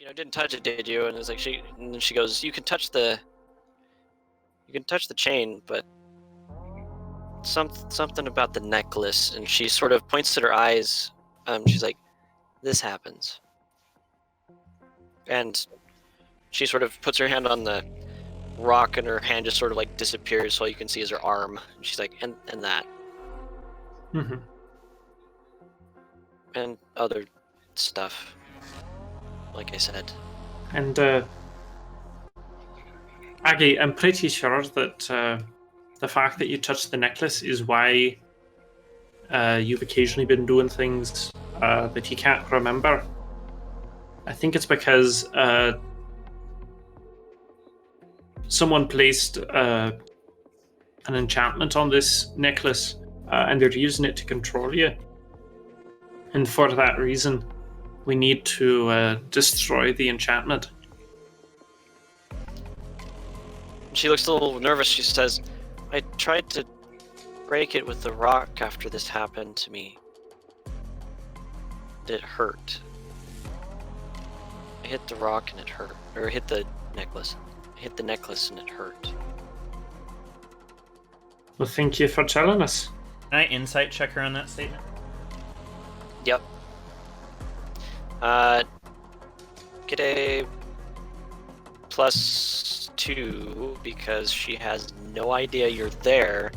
like, didn't touch it, did you? And it's like and then she goes, you can touch the chain, but something about the necklace. And she sort of points at her eyes. She's like, this happens. And she sort of puts her hand on the rock, and her hand just sort of like disappears. So all you can see is her arm. And she's like, and that. Mm-hmm. And other stuff, like I said. And Aggie, I'm pretty sure that the fact that you touched the necklace is why you've occasionally been doing things that you can't remember. I think it's because someone placed an enchantment on this necklace, and they're using it to control you. And for that reason, we need to destroy the enchantment. She looks a little nervous. She says, I tried to break it with the rock after this happened to me. It hurt. I hit the rock and it hurt. Or hit the necklace. I hit the necklace and it hurt. Well, thank you for telling us. Can I insight check her on that statement? Yep. Get a +2 because she has no idea you're there,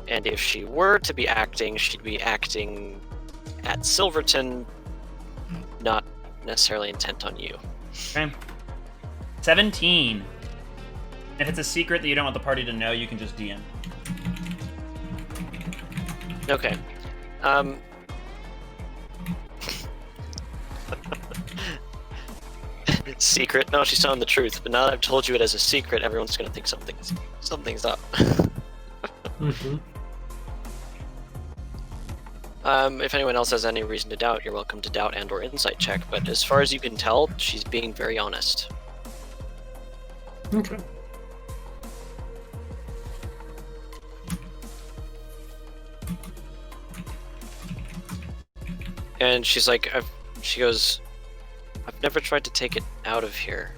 and if she were to be acting, she'd be acting at Silverton, not necessarily intent on you. Okay. 17. If it's a secret that you don't want the party to know, you can just DM. Okay. Secret? No, she's telling the truth. But now that I've told you it as a secret, everyone's gonna think something's up. Mm-hmm. If anyone else has any reason to doubt, you're welcome to doubt and/or insight check. But as far as you can tell, she's being very honest. Okay. And she's like, she goes, I've never tried to take it out of here,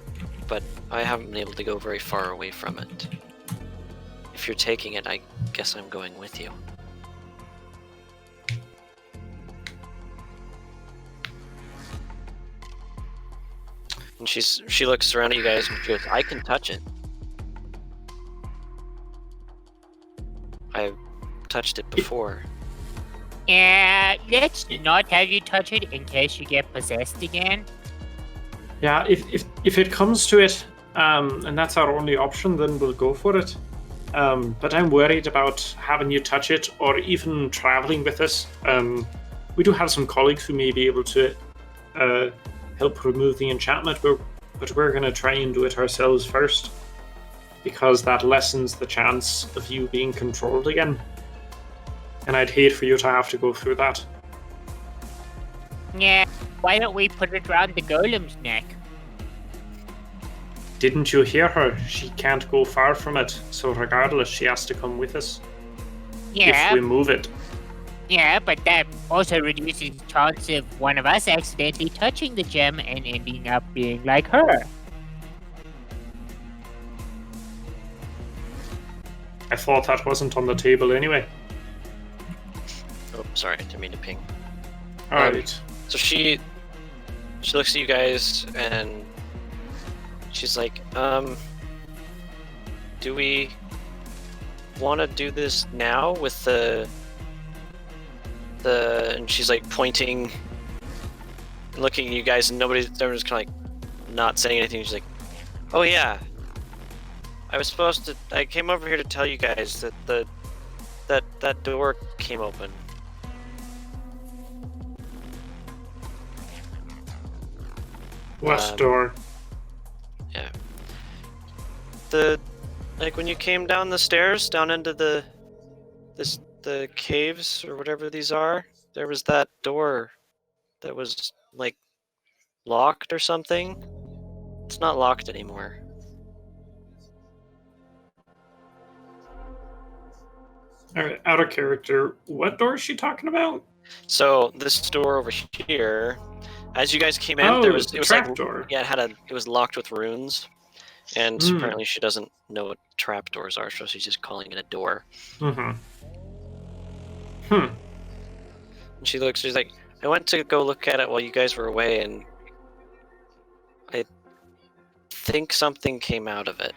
but I haven't been able to go very far away from it. If you're taking it, I guess I'm going with you. And she looks around at you guys and she goes, I can touch it. I've touched it before. Let's not have you touch it in case you get possessed again. Yeah, if it comes to it, and that's our only option, then we'll go for it. But I'm worried about having you touch it or even traveling with us. We do have some colleagues who may be able to help remove the enchantment, but we're going to try and do it ourselves first, because that lessens the chance of you being controlled again. And I'd hate for you to have to go through that. Yeah, why don't we put it around the golem's neck? Didn't you hear her? She can't go far from it, so regardless, she has to come with us. Yeah. If we move it. Yeah, but that also reduces the chance of one of us accidentally touching the gem and ending up being like her. I thought that wasn't on the table anyway. Oh, sorry, I didn't mean to ping. Alright. So she looks at you guys and she's like, do we want to do this now with the and she's like pointing and looking at you guys, and everyone's kind of like not saying anything. She's like, oh yeah, I came over here to tell you guys that that door came open. What door? Yeah. Like when you came down the stairs, down into the caves or whatever these are, there was that door that was like locked or something. It's not locked anymore. Alright, out of character, what door is she talking about? So this door over here, As you guys came in, there was the it was trapdoor. like it was locked with runes, and apparently she doesn't know what trapdoors are, so she's just calling it a door. And And she's like, I went to go look at it while you guys were away, and I think something came out of it.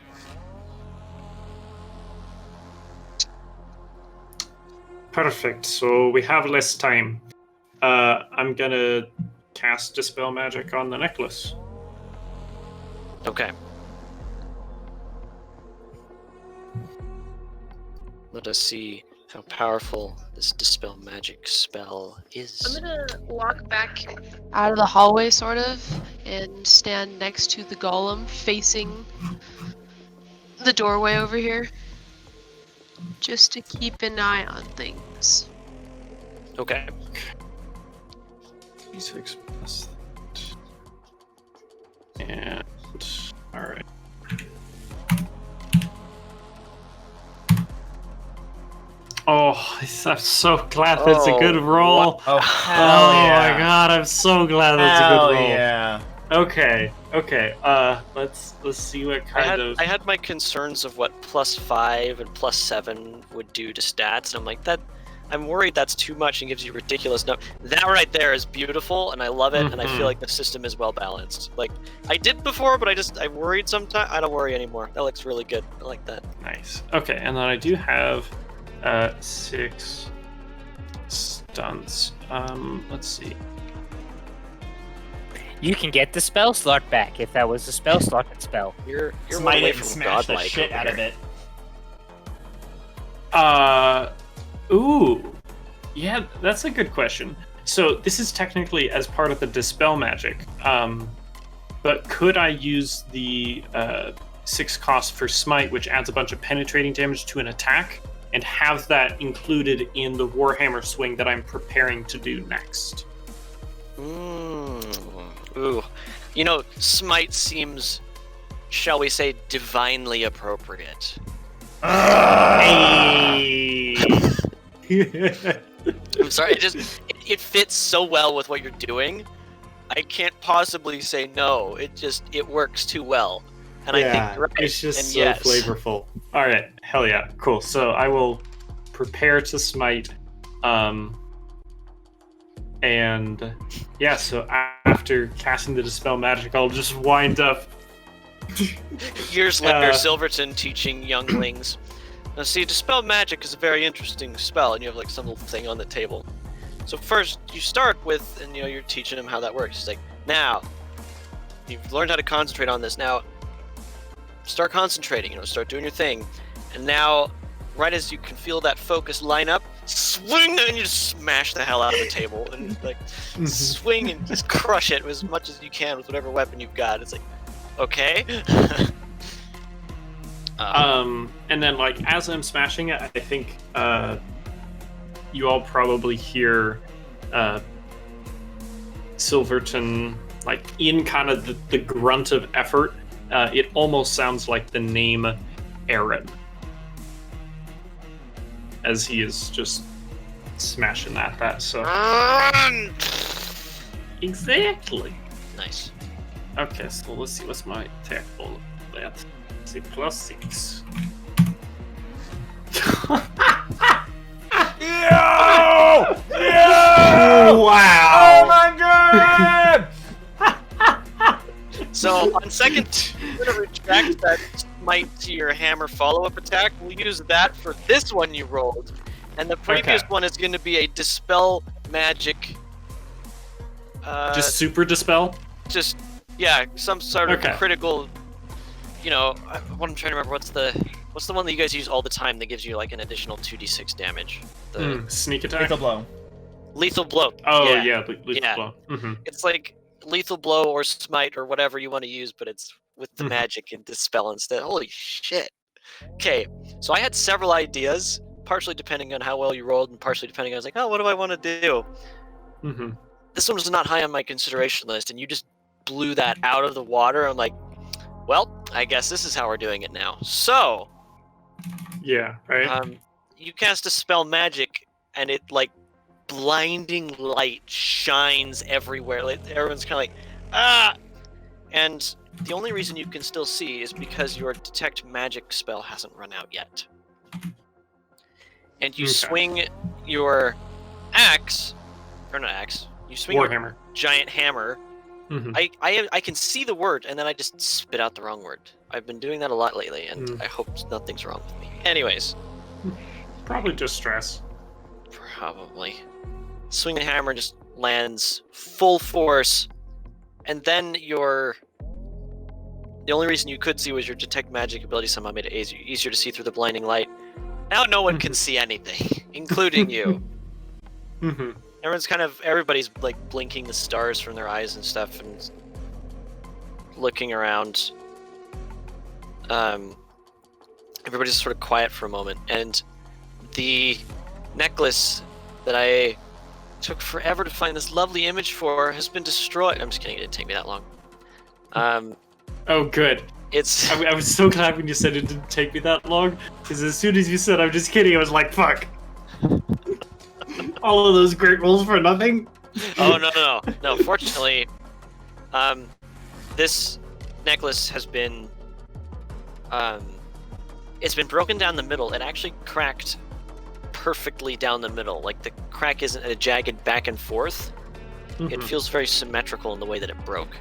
Perfect. So we have less time. I'm gonna cast Dispel Magic on the necklace. Okay. Let us see how powerful this Dispel Magic spell is. I'm gonna walk back out of the hallway, sort of, and stand next to the golem, facing the doorway over here, just to keep an eye on things. Okay. D6 plus that. And alright. Oh, I'm so glad that's a good roll. Oh, hell my yeah. god, I'm so glad that's a good roll. Yeah. Okay. Let's see what kind of. I had my concerns of what +5 and +7 would do to stats, and I'm like, I'm worried that's too much and gives you ridiculous numbers. That right there is beautiful, and I love it, and I feel like the system is well balanced. Like, I did before, but I worried sometimes. I don't worry anymore. That looks really good. I like that. Nice. Okay, and then I do have 6 stunts. Let's see. You can get the spell slot back if that was a spell slotted spell. You're one Smite away it and from smash the godlike shit over out of here. it. Ooh. Yeah, that's a good question. So this is technically as part of the Dispel Magic. But could I use the 6 cost for Smite, which adds a bunch of penetrating damage to an attack, and have that included in the Warhammer swing that I'm preparing to do next? Ooh. You know, Smite seems, shall we say, divinely appropriate. Hey. I'm sorry, it fits so well with what you're doing. I can't possibly say no. It works too well. And I think you're right. It's just and so yes. flavorful. All right, hell yeah, cool. So I will prepare to smite, and yeah. So after casting the Dispel Magic, I'll just wind up. Years later, Silverton teaching younglings. Now, see, Dispel Magic is a very interesting spell, and you have like some little thing on the table. So first, you start with, and you're teaching them how that works. It's like, now, you've learned how to concentrate on this. Now, start concentrating. Start doing your thing. And now, right as you can feel that focus line up, swing, and you just smash the hell out of the table, and like swing and just crush it as much as you can with whatever weapon you've got. It's like, okay. And then like as I'm smashing it, I think you all probably hear Silverton like in kind of the grunt of effort. It almost sounds like the name Aaron, as he is just smashing that. So exactly. Nice. Okay, so let's see what's my attack roll. Let's see, +6. Yo! Wow! Oh my god! So on second, we're gonna retract that smite to your hammer follow-up attack. We'll use that for this one you rolled, and the previous one is going to be a Dispel Magic. Just super dispel? Just some sort of critical. What I'm trying to remember. What's the one that you guys use all the time that gives you like an additional 2d6 damage? The Sneak attack? Lethal blow. Lethal blow. Oh yeah, lethal blow. Mm-hmm. It's like lethal blow or smite or whatever you want to use, but it's with the magic and dispel instead. Holy shit. Okay, so I had several ideas, partially depending on how well you rolled, and partially depending on I was like, oh, what do I want to do? Mm-hmm. This one was not high on my consideration list, and you just blew that out of the water. I'm like, well, I guess this is how we're doing it now. So, yeah, right. You cast a spell magic, and it like blinding light shines everywhere. Like, everyone's kind of like, ah! And the only reason you can still see is because your detect magic spell hasn't run out yet. And you swing your axe, or not axe, you swing your Warhammer. giant hammer. Mm-hmm. I can see the word, and then I just spit out the wrong word. I've been doing that a lot lately, and I hope nothing's wrong with me. Anyways. Probably just stress. Probably. Swing the hammer just lands full force, and then the only reason you could see was your detect magic ability somehow made it easier to see through the blinding light. Now no one can see anything, including you. Mm-hmm. Everybody's like blinking the stars from their eyes and stuff, and looking around. Everybody's sort of quiet for a moment, and the necklace that I took forever to find this lovely image for has been destroyed. I'm just kidding, it didn't take me that long. Oh, good. It's. I was so glad when you said it didn't take me that long, because as soon as you said I'm just kidding, I was like, fuck. All of those great rolls for nothing? Oh, no. Fortunately, this necklace has been, it's been broken down the middle. It actually cracked perfectly down the middle. Like, the crack isn't a jagged back and forth. It feels very symmetrical in the way that it broke.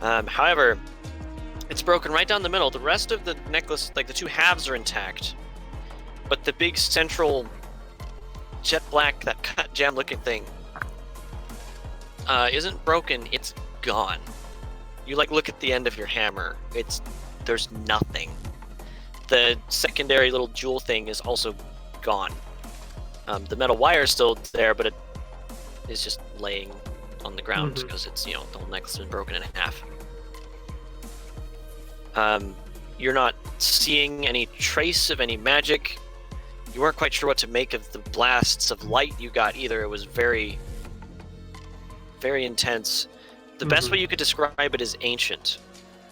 However, it's broken right down the middle. The rest of the necklace, like the two halves, are intact, but the big central jet black, that cut jam looking thing, isn't broken. It's gone. You like look at the end of your hammer. There's nothing. The secondary little jewel thing is also gone. The metal wire is still there, but it is just laying on the ground because it's, the whole necklace has been broken in half. You're not seeing any trace of any magic. You weren't quite sure what to make of the blasts of light you got either. It was very, very intense. The best way you could describe it is ancient.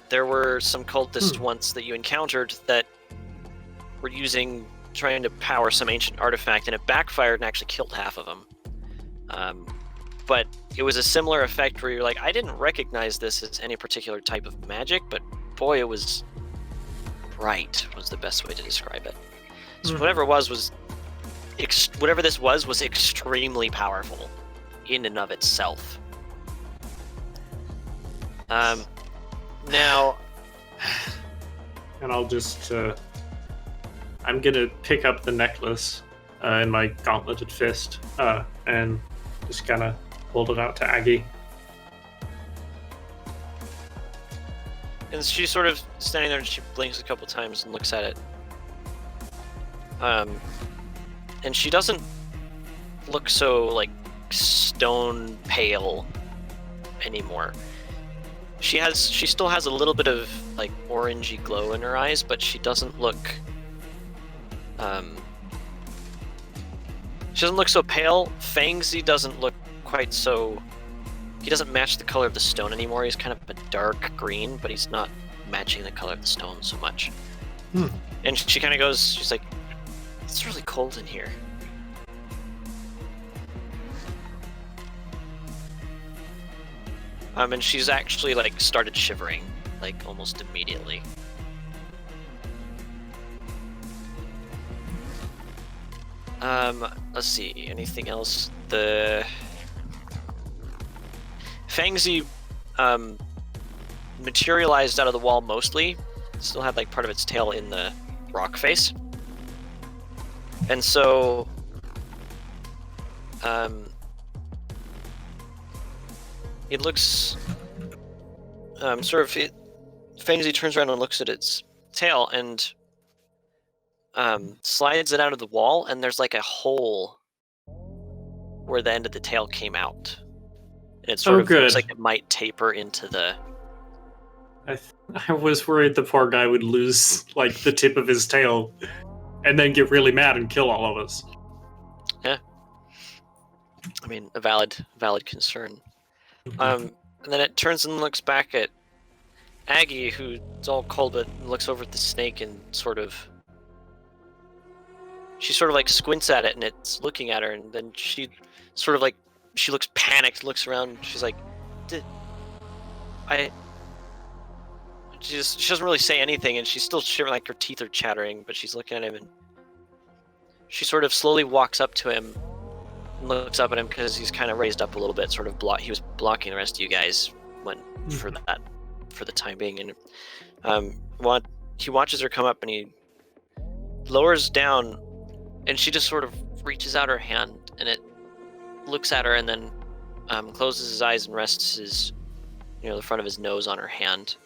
There were some cultists once that you encountered that were trying to power some ancient artifact, and it backfired and actually killed half of them. But it was a similar effect where you're like, I didn't recognize this as any particular type of magic, but boy, it was bright, was the best way to describe it. So whatever this was extremely powerful in and of itself. Now, and I'll just I'm gonna pick up the necklace in my gauntleted fist and just kind of hold it out to Aggie. and she's sort of standing there and she blinks a couple times and looks at it. And she doesn't look so, like, stone pale anymore. She still has a little bit of, like, orangey glow in her eyes, but she doesn't look, she doesn't look so pale. Fangsy doesn't look quite so... He doesn't match the color of the stone anymore. He's kind of a dark green, but he's not matching the color of the stone so much. And she kind of goes, she's like, it's really cold in here. And she's actually, like, started shivering, like, almost immediately. Let's see, anything else? The Fangsy materialized out of the wall mostly. Still had, like, part of its tail in the rock face. And so it looks Fangsy turns around and looks at its tail and slides it out of the wall, and there's like a hole where the end of the tail came out. And it sort of looks like it might taper into the... I was worried the poor guy would lose, like, the tip of his tail and then get really mad and kill all of us. Yeah. I mean, a valid concern. And then it turns and looks back at Aggie, who's all cold, but looks over at the snake and she sort of like squints at it, and it's looking at her, and then she sort of like she looks panicked, looks around. She's like, she doesn't really say anything, and she's still shivering, like her teeth are chattering, but she's looking at him, and she sort of slowly walks up to him and looks up at him because he's kind of raised up a little bit, sort of he was blocking the rest of you guys for the time being, and he watches her come up, and he lowers down, and she just sort of reaches out her hand, and it looks at her, and then closes his eyes and rests the front of his nose on her hand.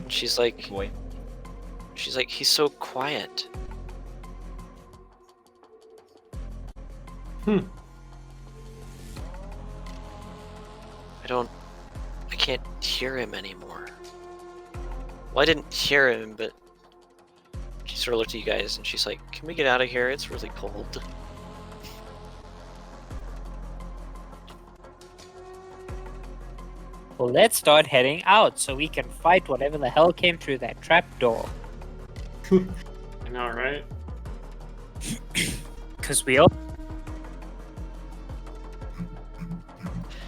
She's like, Boy. He's so quiet. Hmm. I can't hear him anymore. Well, I didn't hear him, but she sort of looked at you guys, and she's like, can we get out of here? It's really cold. Well, let's start heading out so we can fight whatever the hell came through that trapdoor. I know, right? Because we all...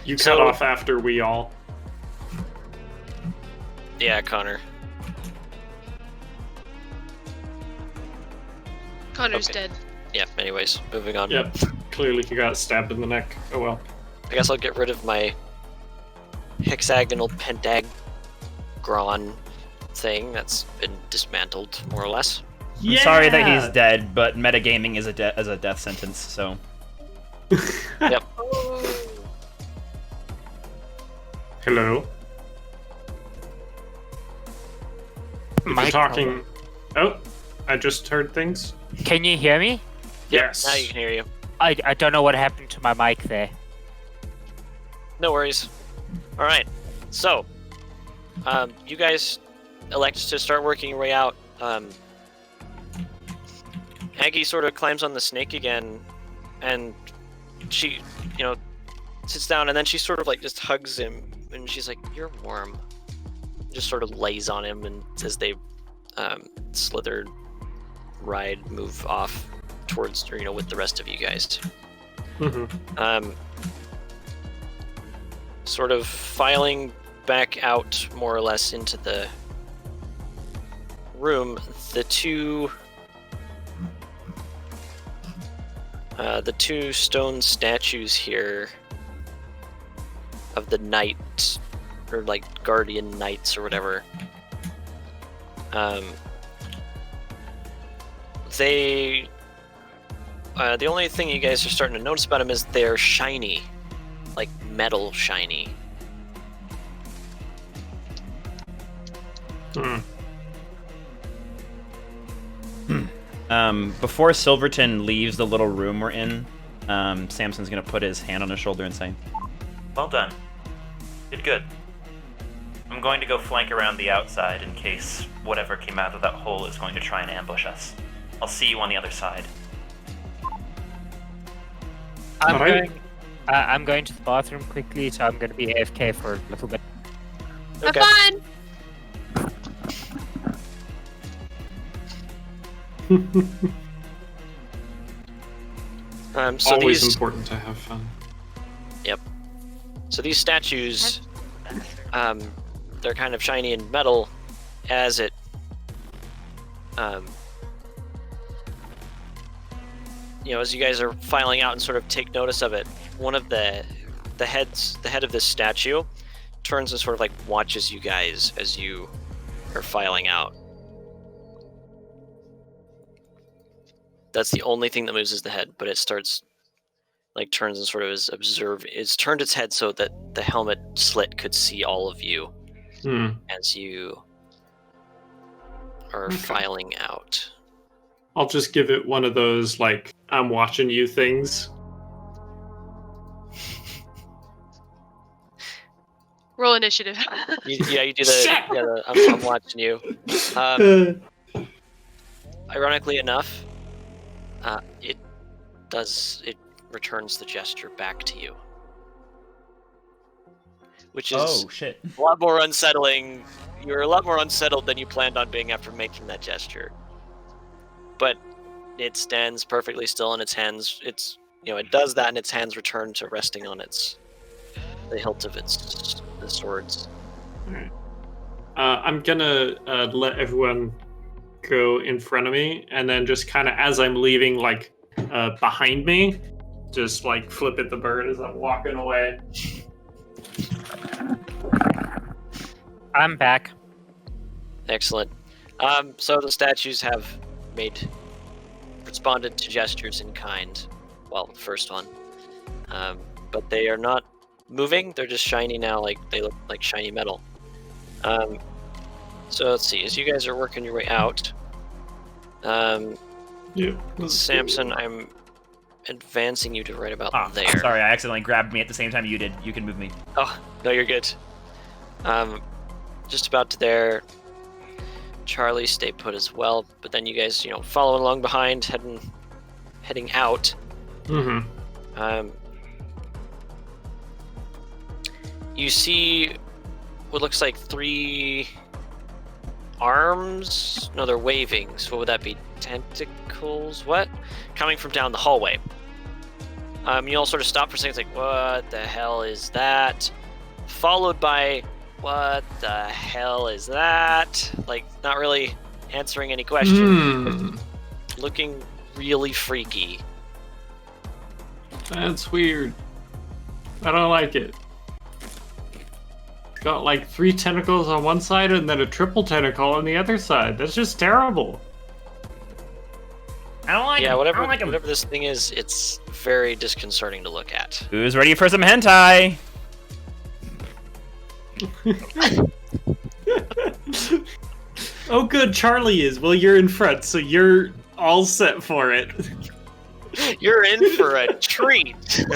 You cut off after we all. Yeah, Connor. Connor's Okay. dead. Yeah, anyways, moving on. Yep. Clearly he got stabbed in the neck. Oh well. I guess I'll get rid of my hexagonal pentagron thing that's been dismantled, more or less. I'm sorry that he's dead, but metagaming is a death sentence, so... Yep. Oh. Hello. If you're talking. Oh, I just heard things. Can you hear me? Yes. Now you can hear you. I don't know what happened to my mic there. No worries. All right. So, you guys elect to start working your way out. Aggie sort of climbs on the snake again, and she, sits down, and then she sort of like just hugs him, and she's like, "You're warm." Just sort of lays on him, and as they move off towards, with the rest of you guys. Mm-hmm. Sort of filing back out more or less into the room, the two stone statues here of the knight, or like guardian knights or whatever, the only thing you guys are starting to notice about them is they're shiny, like metal shiny. Before Silverton leaves the little room we're in, Samson's gonna put his hand on his shoulder and say, Well done. Did good. I'm going to go flank around the outside in case whatever came out of that hole is going to try and ambush us. I'll see you on the other side. I'm going to the bathroom quickly, so I'm going to be AFK for a little bit. Have fun! So Always these, important to have fun. so these statues, they're kind of shiny and metal, as it, as you guys are filing out and sort of take notice of it, one of the head of this statue turns and sort of like watches you guys as you are filing out. That's the only thing that moves is the head, but it starts like turns and sort of it's turned its head so that the helmet slit could see all of you as you are filing out. I'll just give it one of those, like, I'm watching you things. Roll initiative. You do the I'm watching you. Ironically enough, it returns the gesture back to you, which is "Oh shit!" a lot more unsettling. You're a lot more unsettled than you planned on being after making that gesture. But it stands perfectly still in its hands. It's it does that, and its hands return to resting on the hilt of the swords. Alright. I'm gonna let everyone go in front of me, and then just kind of as I'm leaving, like behind me, just like flip at the bird as I'm walking away. I'm back. Excellent. So the statues have responded to gestures in kind. Well, the first one. But they are not moving. They're just shiny now, like they look like shiny metal. So let's see. As you guys are working your way out, Yeah. Samson, I'm advancing you to right about there. Sorry, I accidentally grabbed me at the same time you did. You can move me. Oh, no, you're good. Just about to there. Charlie, stay put as well. But then you guys, following along behind, heading out. Mm-hmm. You see what looks like 3 arms. No, they're waving. So what would that be? Tentacles? What? Coming from down the hallway. You all sort of stop for a second. It's like, what the hell is that? Followed by, what the hell is that? Like, not really answering any questions. Looking really freaky. That's weird. I don't like it. Got like 3 tentacles on one side and then a triple tentacle on the other side. That's just terrible. I don't like him. Whatever, I don't like him. whatever this thing is, it's very disconcerting to look at. Who's ready for some hentai? Oh, good, Charlie is. Well, you're in front, so you're all set for it. You're in for a treat.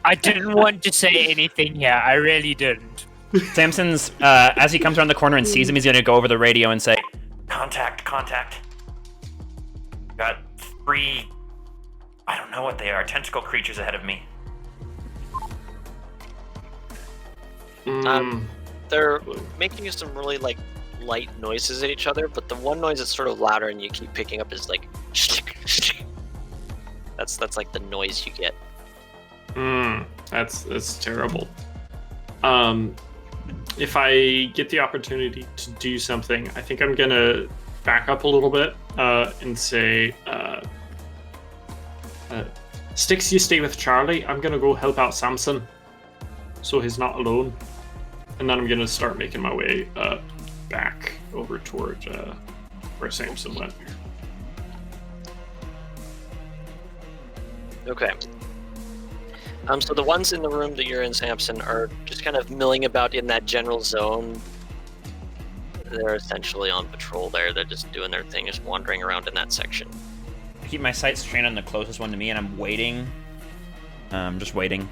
I didn't want to say anything here. I really didn't. Samson's, as he comes around the corner and sees him, he's gonna go over the radio and say, Contact. Got 3, I don't know what they are, tentacle creatures ahead of me. They're making some really light noises at each other, but the one noise that's sort of louder and you keep picking up is like that's like the noise you get. That's terrible. If I get the opportunity to do something, I think I'm gonna back up a little bit and say, Styx, you stay with Charlie. I'm gonna go help out Samson, so he's not alone. And then I'm gonna start making my way back over toward where Samson went. Okay. So the ones in the room that you're in, Samson, are just kind of milling about in that general zone. They're essentially on patrol there. They're just doing their thing, just wandering around in that section. I keep my sights trained on the closest one to me, and I'm waiting. Just waiting.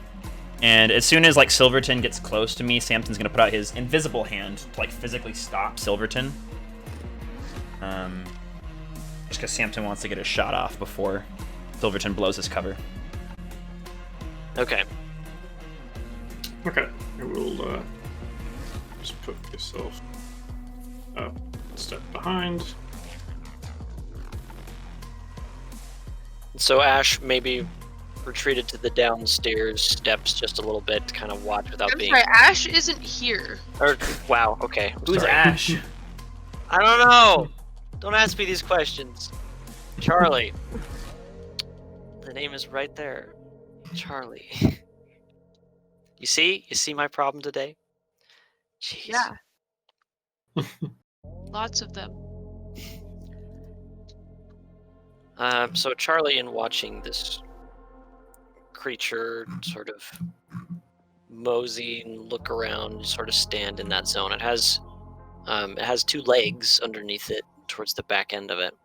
And as soon as Silverton gets close to me, Samson's gonna put out his invisible hand to physically stop Silverton. Just because Samson wants to get a shot off before Silverton blows his cover. Okay. Okay, I will just put myself up, step behind. So Ash maybe retreated to the downstairs steps just a little bit to kind of watch without being. Sorry, Ash isn't here. Or wow, okay. I'm Who's sorry. Ash? I don't know. Don't ask me these questions. Charlie. The name is right there. Charlie. You see my problem today? Jeez. Yeah. Lots of them. So Charlie, in watching this creature sort of mosey and look around, sort of stand in that zone. It has 2 legs underneath it, towards the back end of it.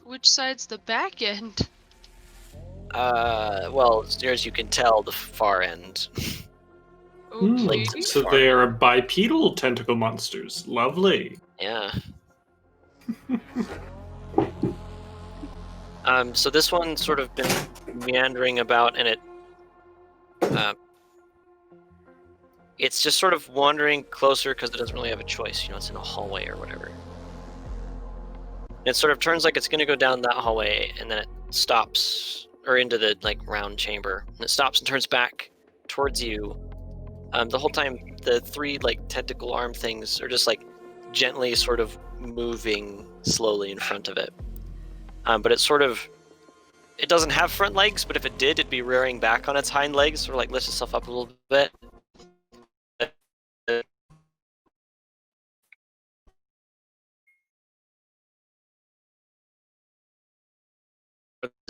Which side's the back end? Well, as you can tell, the far end. Okay. So they are bipedal tentacle monsters. Lovely. Yeah. So this one's sort of been meandering about, and it's just sort of wandering closer because it doesn't really have a choice. It's in a hallway or whatever. It sort of turns like it's going to go down that hallway, and then it stops, or into the like round chamber, and it stops and turns back towards you. The whole time, the three like tentacle arm things are just like gently sort of moving slowly in front of it. But it doesn't have front legs, but if it did, it'd be rearing back on its hind legs, sort of like lifts itself up a little bit.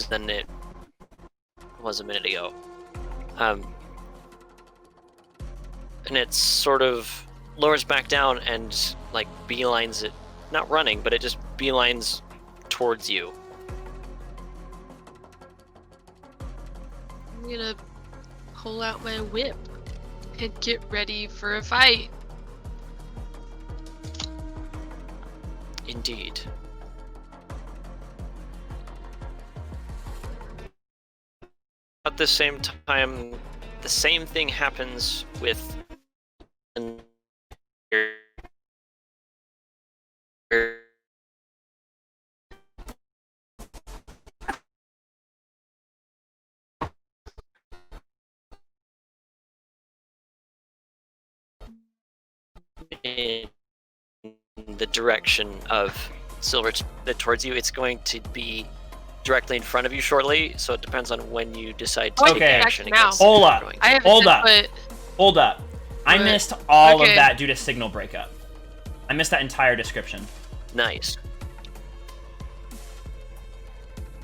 Than it was a minute ago. And it sort of lowers back down and like beelines it, not running, but it just beelines towards you. I'm gonna pull out my whip and get ready for a fight. Indeed. At the same time, the same thing happens with in the direction of Silverton towards you. It's going to be directly in front of you shortly, so it depends on when you decide to take Okay. action Now. against Hold it. up. Going I to. have Hold up. but Hold up. I What? missed all Okay. of that due to signal breakup. I missed that entire description. Nice.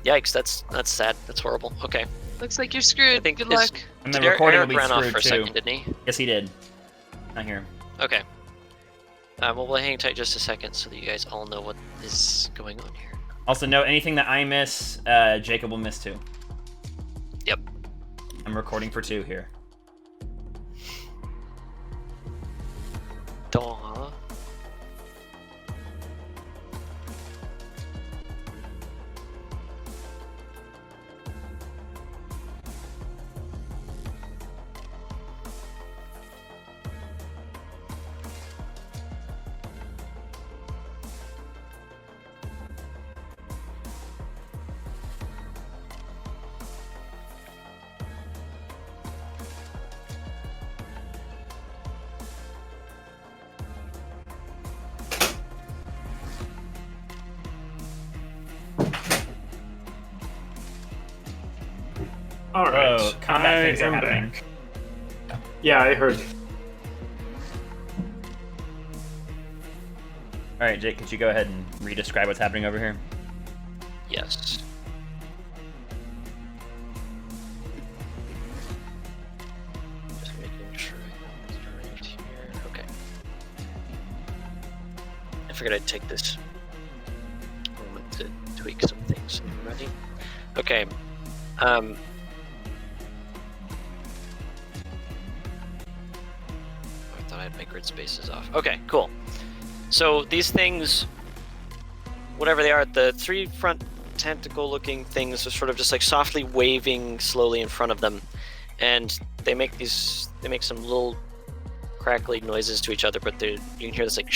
Yikes, that's sad. That's horrible. Okay. looks like you're I screwed. think Good his- luck. And the Did recording Eric will be ran off screwed for a too. second, didn't he? Yes, he did. Not here. Okay. Well, we'll hang tight just a second so that you guys all know what is going on here. Also, note anything that I miss, Jacob will miss too. Yep. I'm recording for 2 here. Duh. All right. Whoa, combat things are am happening. back. Yeah, I heard. Alright, Jake, could you go ahead and re-describe what's happening over here? Yes. Just making sure I have this right here. Okay. I figured I'd take this moment to tweak some things. So you ready? Okay. I thought I had my grid spaces off. Okay, cool. So these things, whatever they are, the 3 front tentacle-looking things are sort of just like softly waving slowly in front of them, and they make some little crackly noises to each other, but you can hear this like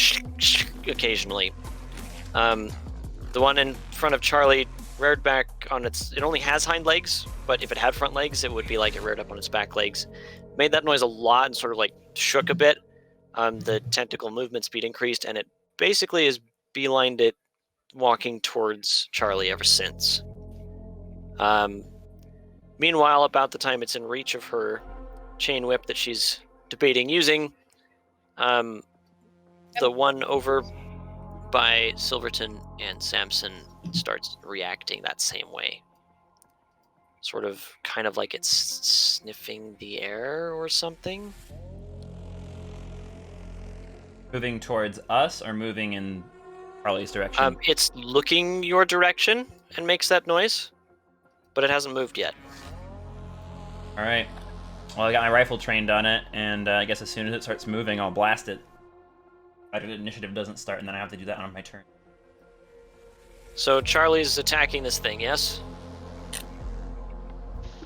occasionally. The one in front of Charlie reared back on it only has hind legs, but if it had front legs, it would be like it reared up on its back legs. Made that noise a lot and sort of like shook a bit. The tentacle movement speed increased, and it basically has beelined it walking towards Charlie ever since. Meanwhile, about the time it's in reach of her chain whip that she's debating using, the one over by Silverton and Samson starts reacting that same way. Sort of, kind of like it's sniffing the air or something. Moving towards us or moving in Charlie's direction? It's looking your direction and makes that noise, but it hasn't moved yet. Alright. Well, I got my rifle trained on it, and I guess as soon as it starts moving, I'll blast it. Fighter initiative doesn't start, and then I have to do that on my turn. So Charlie's attacking this thing, yes?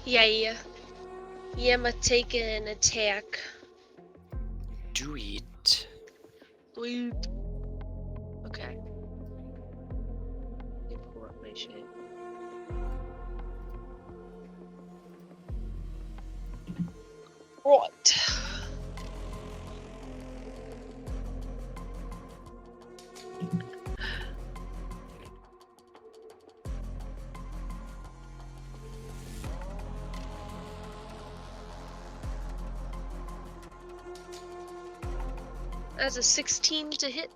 Yeah, I'ma take an attack. Do it. Sweet. Okay. Let me pull up my shit. That's a 16 to hit.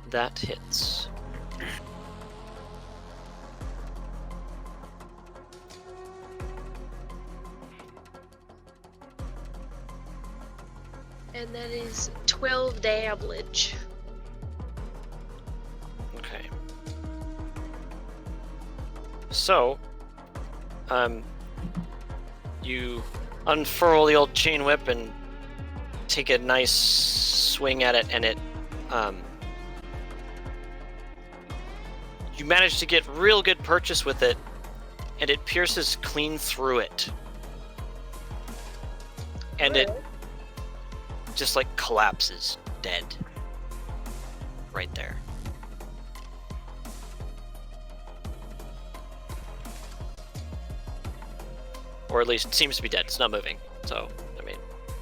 That hits. And that is 12 damage. Okay. So, you unfurl the old chain whip and take a nice swing at it, and it, you manage to get real good purchase with it, and it pierces clean through it. And it just like collapses dead. Right there. Or at least it seems to be dead. It's not moving. So, I mean,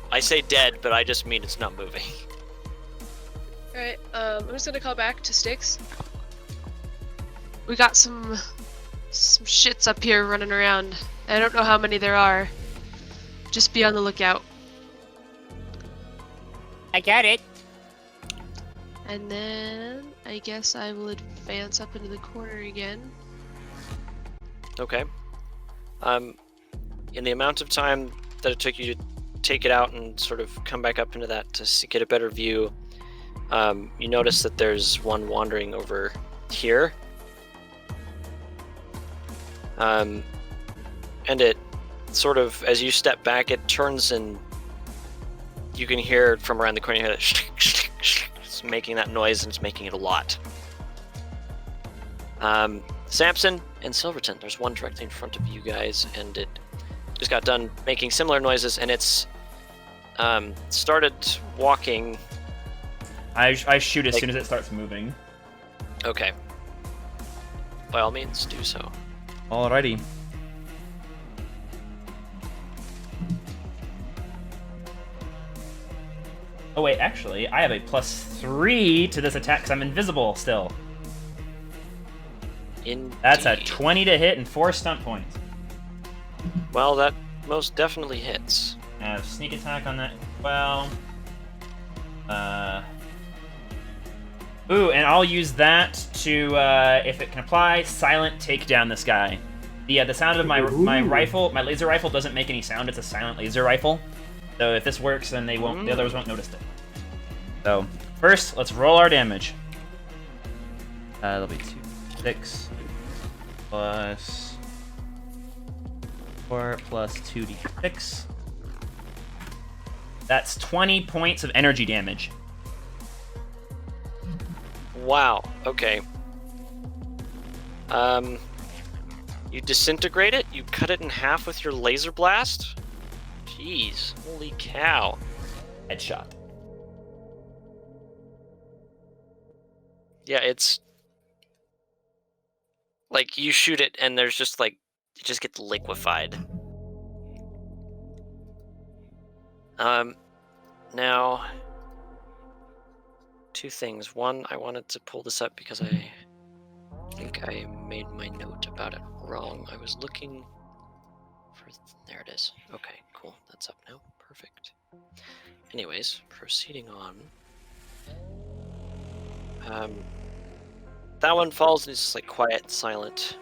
I say dead, but I just mean it's not moving. Alright, I'm just gonna call back to Styx. We got some shits up here running around. I don't know how many there are. Just be on the lookout. I got it. And then I guess I will advance up into the corner again. Okay. In the amount of time that it took you to take it out and sort of come back up into that to get a better view, you notice that there's one wandering over here. And it sort of, as you step back, it turns and you can hear it from around the corner. You hear it, it's making that noise, and it's making it a lot. Samson and Silverton, there's one directly in front of you guys, and it just got done making similar noises, and it's started walking. I shoot as soon as it starts moving. Okay. By all means, do so. Alrighty. Oh wait, actually, I have a +3 to this attack because I'm invisible still. Indeed. That's a 20 to hit and 4 stunt points. Well, that most definitely hits. I have sneak attack on that. Well, ooh, and I'll use that to, if it can apply, silent take down this guy. The sound of my rifle, my laser rifle doesn't make any sound. It's a silent laser rifle. So if this works, then they won't. The others won't notice it. So first, let's roll our damage. That'll be 2d6 plus 4 plus 2d6. That's 20 points of energy damage. Wow. Okay. You disintegrate it? You cut it in half with your laser blast? Jeez. Holy cow. Headshot. Yeah, it's... like, you shoot it and there's just, like, it just gets liquefied. Now... two things. One, I wanted to pull this up because I think I made my note about it wrong. I was looking for... there it is. Okay, cool. That's up now. Perfect. Anyways, proceeding on. That one falls and it's just like quiet, silent.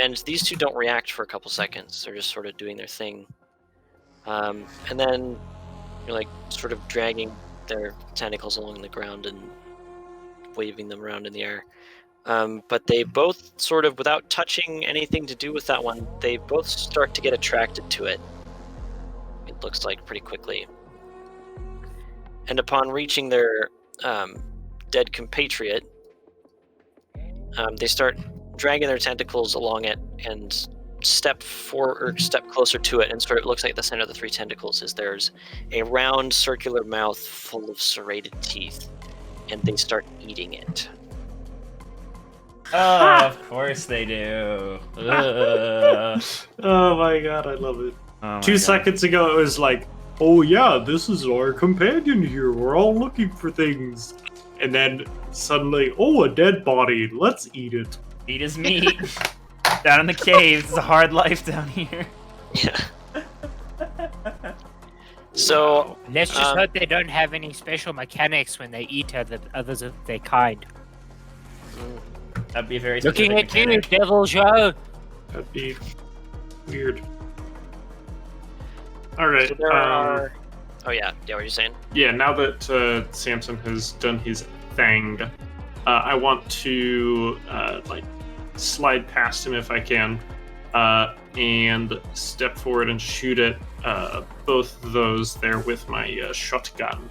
And these two don't react for a couple seconds. They're just sort of doing their thing. And then you're like sort of dragging their tentacles along the ground and waving them around in the air. But they both sort of, without touching anything to do with that one, they both start to get attracted to it. It looks like pretty quickly. And upon reaching their dead compatriot, they start dragging their tentacles along it and step closer to it, and sort of, it looks like at the center of the three tentacles is there's a round circular mouth full of serrated teeth, and they start eating it. Oh, of course they do. Oh my god, I love it. Oh my 2 God. seconds ago, it was like, oh yeah, this is our companion here. We're all looking for things. And then suddenly, oh, a dead body. Let's eat it. Eat his meat. Down in the caves. It's a hard life down here. Yeah. So, Let's just hope they don't have any special mechanics when they eat others of their kind. That'd be a very Looking specific at you, mechanic. Devil Joe. That'd be weird. All right. so there are. Oh yeah, what are you saying? Yeah, now that Samson has done his thing, I want to like slide past him if I can, and step forward and shoot at both of those there with my shotgun.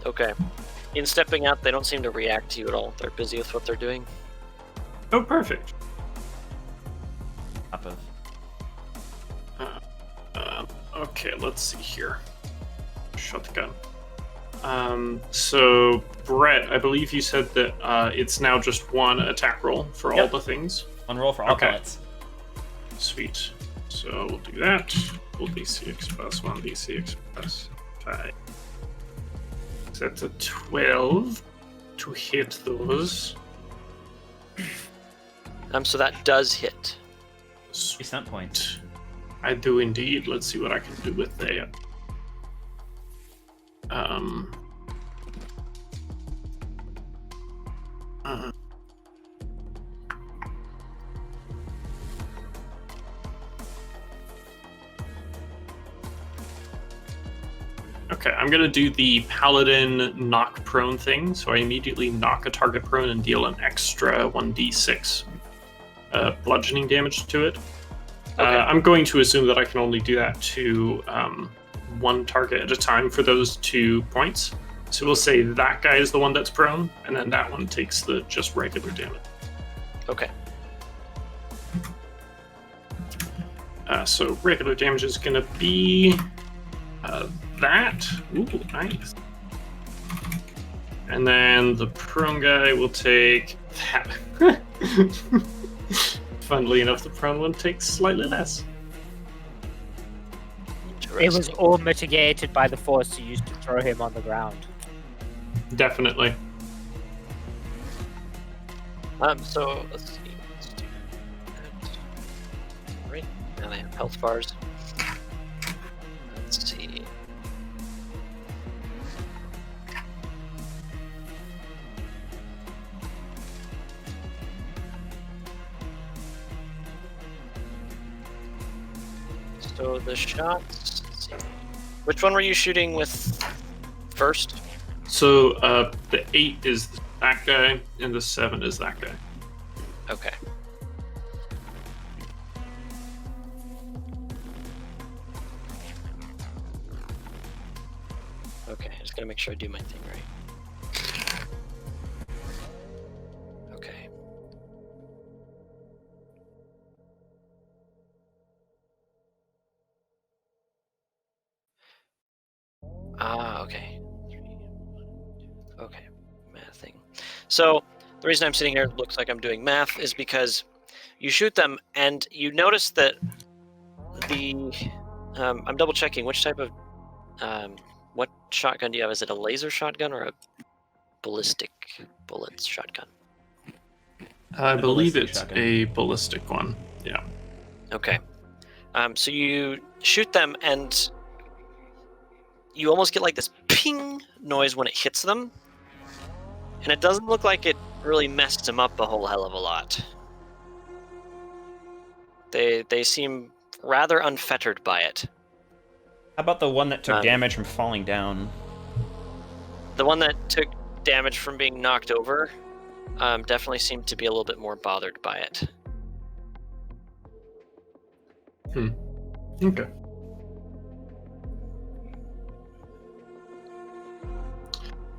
Okay. In stepping out, they don't seem to react to you at all. They're busy with what they're doing. Oh, perfect. Top of. Okay, let's see here. Shotgun. So, Brett, I believe you said that it's now just one attack roll for all Yep. the things. One roll for all Okay. pellets. Sweet. So we'll do that. We'll d6 plus 1, d6 plus 5. So that's a 12 to hit those. So that does hit. Stunt point. I do indeed. Let's see what I can do with that. Okay, I'm gonna do the paladin knock prone thing, so I immediately knock a target prone and deal an extra 1d6 bludgeoning damage to it. Okay. I'm going to assume that I can only do that to one target at a time for those 2 points. So we'll say that guy is the one that's prone, and then that one takes the just regular damage. Okay. So regular damage is gonna be that. Ooh, nice. And then the prone guy will take that. Funnily enough, the prone one takes slightly less. It was Interesting. all mitigated by the force you used to throw him on the ground. Definitely. So let's see. Let's do that. All right. Now they have health bars. Let's see. So the shots. Let's see. Which one were you shooting with first? So the 8 is that guy, and the 7 is that guy. Okay. Okay, I just gotta make sure I do my thing right. Okay. Okay. 3, 1, 2. Okay, mathing. So the reason I'm sitting here looks like I'm doing math is because you shoot them and you notice that the I'm double checking which type of what shotgun do you have? Is it a laser shotgun or a ballistic bullets shotgun? I believe ballistic it's shotgun. a ballistic one. Yeah. Okay. So you shoot them and you almost get like this ping noise when it hits them. And it doesn't look like it really messed them up a whole hell of a lot. They seem rather unfettered by it. How about the one that took Um, damage from falling down? The one that took damage from being knocked over definitely seemed to be a little bit more bothered by it. Okay.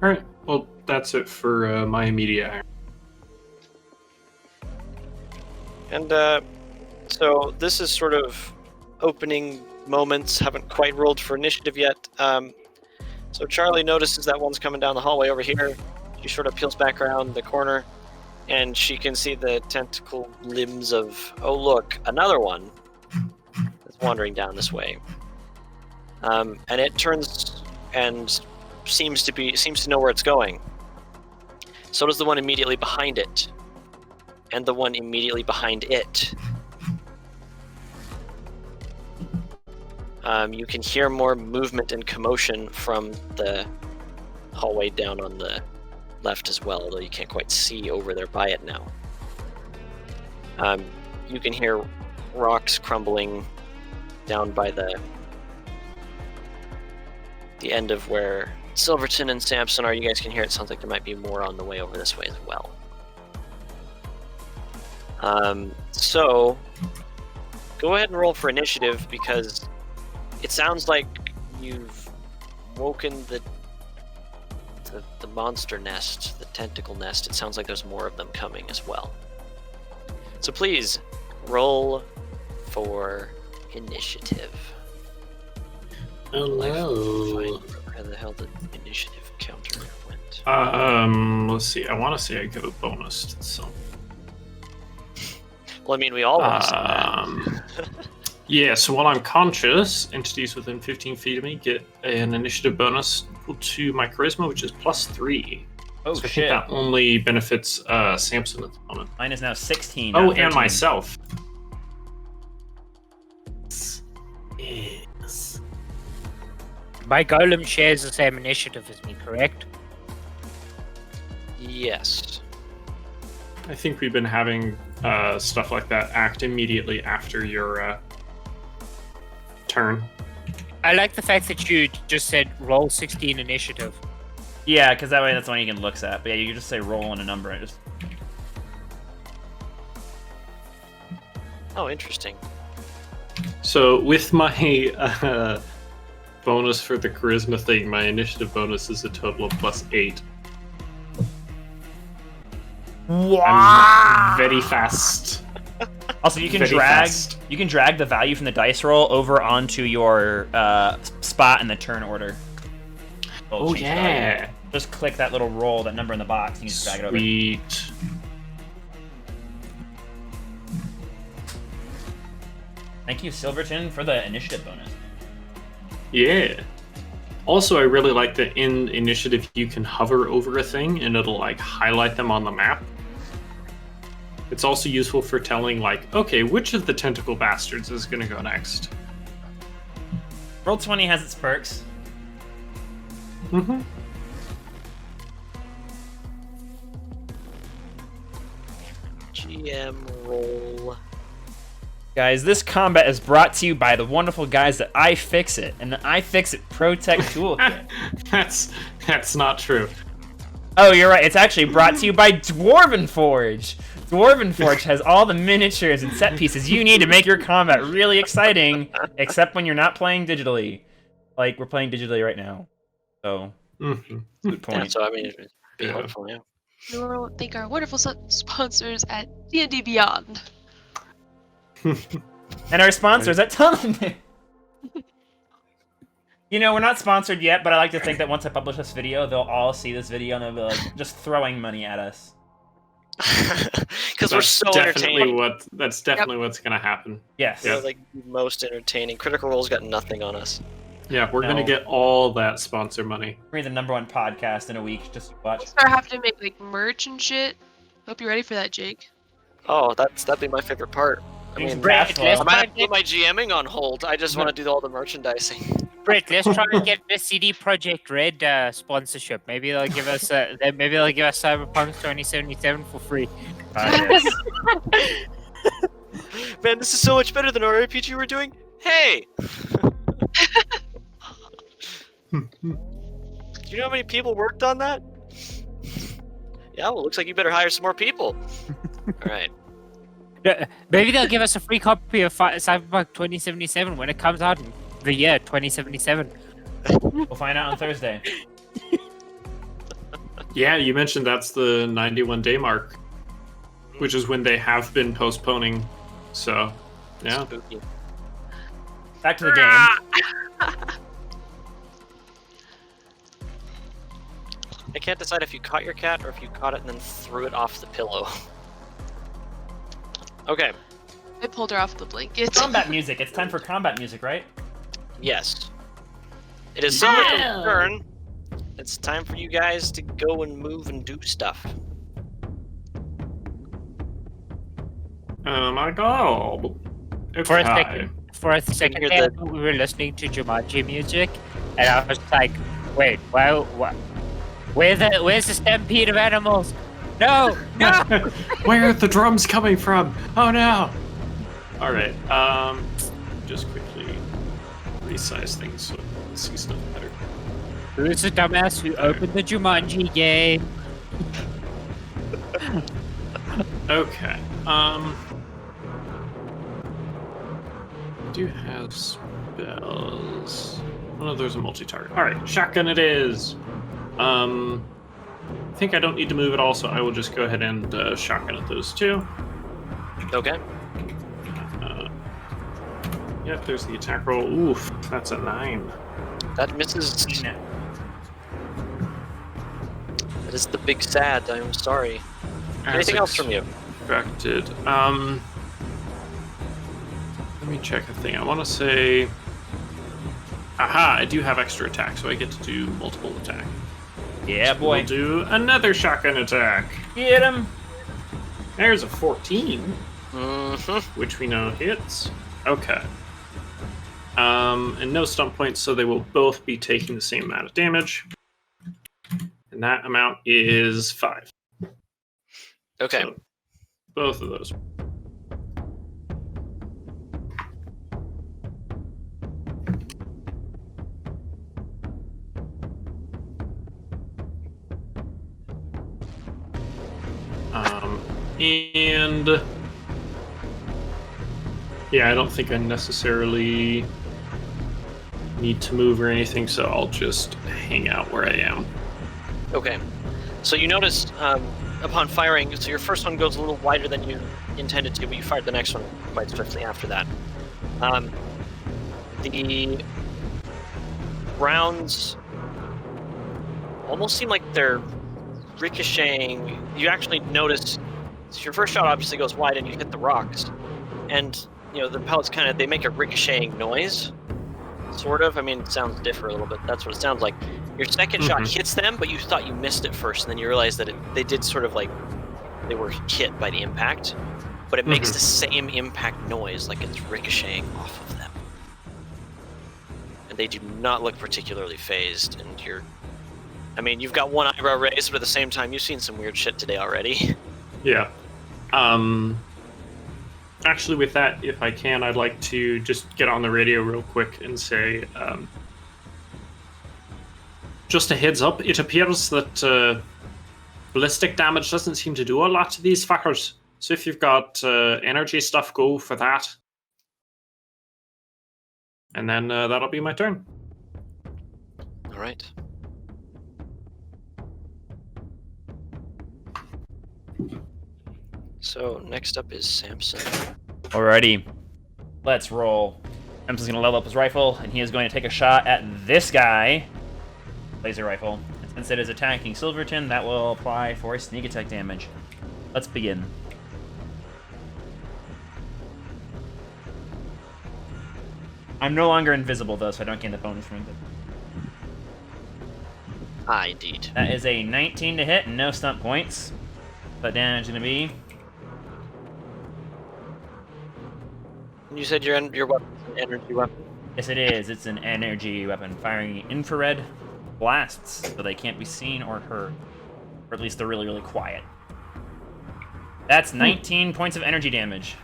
All right. Well, that's it for my immediate action. And so this is sort of opening moments, haven't quite rolled for initiative yet. So Charlie notices that one's coming down the hallway over here. She sort of peels back around the corner, and she can see the tentacle limbs of, oh look, another one is wandering down this way. And it turns and seems to know where it's going. So does the one immediately behind it, and the one immediately behind it. You can hear more movement and commotion from the hallway down on the left as well, although you can't quite see over there by it now. You can hear rocks crumbling down by the end of where Silverton and Samson are. You guys can hear it. Sounds like there might be more on the way over this way as well. So go ahead and roll for initiative, because it sounds like you've woken the monster nest, the tentacle nest. It sounds like there's more of them coming as well. So please roll for initiative. Hello. Where the hell did the initiative counter went? Let's see. I want to say I get a bonus to some. Well, I mean, we all want to see that. Yeah, so while I'm conscious, entities within 15 feet of me get an initiative bonus equal to my charisma, which is +3. Oh, so I shit. think that only benefits Samson at the moment. Mine is now 16. Oh, not and 13. myself. Yes. My golem shares the same initiative as me, correct? Yes. I think we've been having stuff like that act immediately after your turn. I like the fact that you just said roll 16 initiative. Yeah, because that way that's the one you can look at. But yeah, you just say roll and a number. I just... Oh, interesting. So with my bonus for the charisma thing, my initiative bonus is a total of +8. I'm very fast. Also, you can Very drag fast. you can drag the value from the dice roll over onto your spot in the turn order. It'll Oh change value. yeah. Just click that little roll, that number in the box, and you just drag it over. Sweet. Thank you, Silverton, for the initiative bonus. Yeah. Also, I really like that in initiative you can hover over a thing and it'll like highlight them on the map. It's also useful for telling like, okay, which of the tentacle bastards is gonna go next? Roll20 has its perks. Mm-hmm. GM roll. Guys, this combat is brought to you by the wonderful guys at iFixit and the iFixit ProTech Toolkit. That's not true. Oh, you're right. It's actually brought to you by Dwarven Forge. Dwarven Forge has all the miniatures and set pieces you need to make your combat really exciting, except when you're not playing digitally. Like, we're playing digitally right now. So, Mm-hmm. good Yeah, point. so I mean, it'd be Yeah. helpful, yeah. We want to thank our wonderful sponsors at D&D Beyond. And our sponsors at Tunnelman. You know, we're not sponsored yet, but I like to think that once I publish this video, they'll all see this video and they'll be like, just throwing money at us. Because we're so entertaining. That's definitely what's gonna happen. Yes. We're like the most entertaining. Critical Role's got nothing on us. Yeah, we're No. gonna get all that sponsor money. We're the #1 podcast in a week. Just watch. Start having to make like merch and shit. Hope you're ready for that, Jake. Oh, that'd be my favorite part. I mean, Brett, let's I might have to try put my GMing on hold. I just want to do all the merchandising. Brett, let's try and get the CD Projekt Red sponsorship. Maybe they'll give us Cyberpunk 2077 for free. Yes. Man, this is so much better than our RPG we're doing. Hey! Do you know how many people worked on that? Yeah, well, looks like you better hire some more people. Alright. Maybe they'll give us a free copy of Cyberpunk 2077 when it comes out in the year 2077. We'll find out on Thursday. Yeah, you mentioned that's the 91-day mark, which is when they have been postponing. So, yeah. Spooky. Back to the game. I can't decide if you caught your cat or if you caught it and then threw it off the pillow. Okay. I pulled her off the blanket. Combat music. It's time for combat music, right? Yes. It is Silverton's turn. It's time for you guys to go and move and do stuff. Oh my god. For a Okay. second, for a second hear there, the- we were listening to Jumanji music, and I was like, wait, where's the stampede of animals? No, no! Where are the drums coming from? Oh no! All right. Just quickly resize things so I can see stuff better. Who's the dumbass who opened the Jumanji game? Okay. I do have spells. Oh, there's a multi-target. All right, shotgun it is. I think I don't need to move at all, so I will just go ahead and shotgun at those two. Okay. Yep, there's the attack roll. Oof, that's a 9. That misses. That is the big sad. I'm sorry. Anything else from you? Expected. Let me check a thing. I want to say. Aha! I do have extra attack, so I get to do multiple attack. Yeah, boy. We'll do another shotgun attack. Get him. There's a 14, Mm-hmm. which we know hits. Okay. And no stun points, so they will both be taking the same amount of damage. And that amount is 5. Okay. So, both of those. And yeah, I don't think I necessarily need to move or anything, so I'll just hang out where I am. Okay. So you notice upon firing, so your first one goes a little wider than you intended to, but you fired the next one quite swiftly after that. The rounds almost seem like they're ricocheting. You actually notice your first shot obviously goes wide and you hit the rocks, and the pellets they make a ricocheting noise, sort of. I mean, it sounds different a little bit. That's what it sounds like. Your second shot hits them, but you thought you missed it first, and then you realize that they did sort of like they were hit by the impact, but it makes the same impact noise, like it's ricocheting off of them. And they do not look particularly phased, and you've got one eyebrow raised, but at the same time, you've seen some weird shit today already. Yeah. Actually, with that, if I can, I'd like to just get on the radio real quick and say, just a heads up, it appears that ballistic damage doesn't seem to do a lot to these fuckers. So if you've got energy stuff, go for that. And then that'll be my turn. All right. So next up is Samson. Alrighty. Let's roll. Samson's going to level up his rifle, and he is going to take a shot at this guy. Laser rifle. And since it is attacking Silverton, that will apply for a sneak attack damage. Let's begin. I'm no longer invisible, though, so I don't gain the bonus from invisible. Indeed. That is a 19 to hit, and no stunt points. What damage is going to be? You said your weapon is an energy weapon? Yes, it is. It's an energy weapon, firing infrared blasts, so they can't be seen or heard. Or at least they're really, really quiet. That's 19 points of energy damage.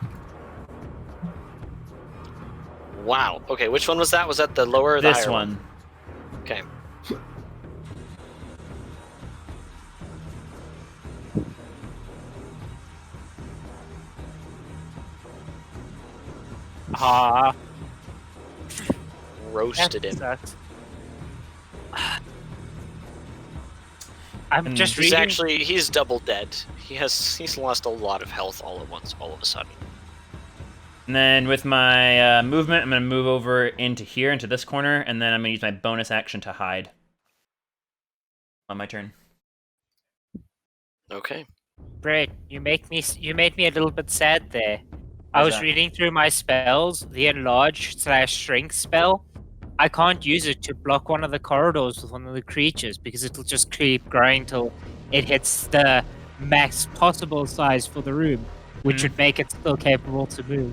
Wow. Okay, which one was that? Was that the lower or the higher This one. Okay. Roasted him. Sucks. I'm just He's reading. he's double dead. He's lost a lot of health all at once, all of a sudden. And then with my movement, I'm going to move over into here, into this corner, and then I'm going to use my bonus action to hide. On my turn. Okay. Brett, you made me a little bit sad there. I Why's was that? reading through my spells, the enlarge/shrink spell. I can't use it to block one of the corridors with one of the creatures because it'll just keep growing till it hits the max possible size for the room, which would make it still capable to move.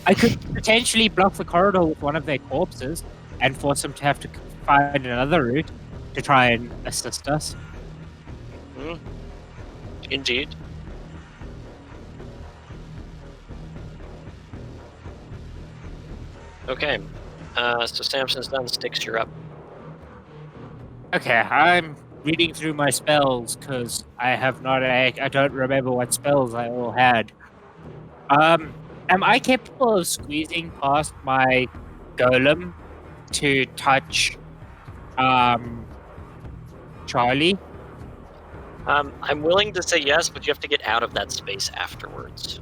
I could potentially block the corridor with one of their corpses and force them to have to find another route to try and assist us. Hmm. Indeed. Okay. So Samson's done. Sticks, you're up. Okay, I'm reading through my spells because I don't remember what spells I all had. Am I capable of squeezing past my golem to touch Charlie? I'm willing to say yes, but you have to get out of that space afterwards.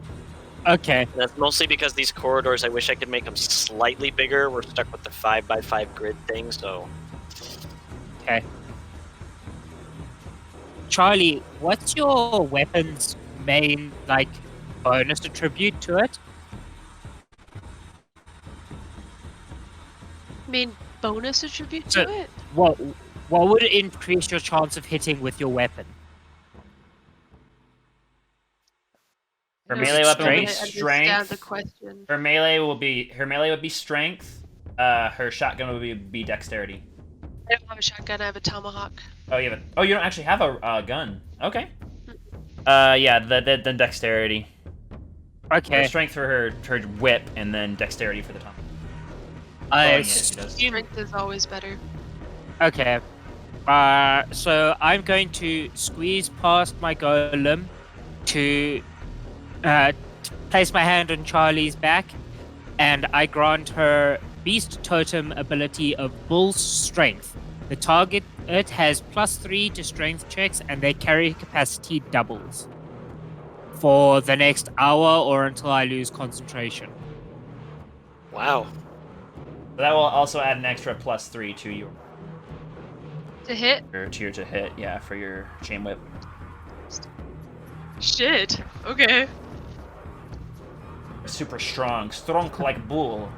Okay. That's mostly because these corridors, I wish I could make them slightly bigger. We're stuck with the 5x5 grid thing, so... Okay. Charlie, what's your weapon's main, bonus attribute to it? Main bonus attribute So- to it? What would increase your chance of hitting with your weapon? Her No, melee I weapon will be don't understand strength. the question. Her melee would be strength. Her shotgun would be dexterity. I don't have a shotgun, I have a tomahawk. Oh, you don't actually have a gun. Okay. Yeah, then dexterity. Okay. Strength for her whip, and then dexterity for the top. I yeah, she does. assume- Strength is always better. Okay. So I'm going to squeeze past my golem to place my hand on Charlie's back, and I grant her Beast Totem ability of Bull's Strength. The target has +3 to strength checks, and their carry capacity doubles for the next hour or until I lose concentration. Wow. So that will also add an extra +3 to your To hit? to hit. Yeah, for your chain whip. Shit. Okay. Super strong like bull.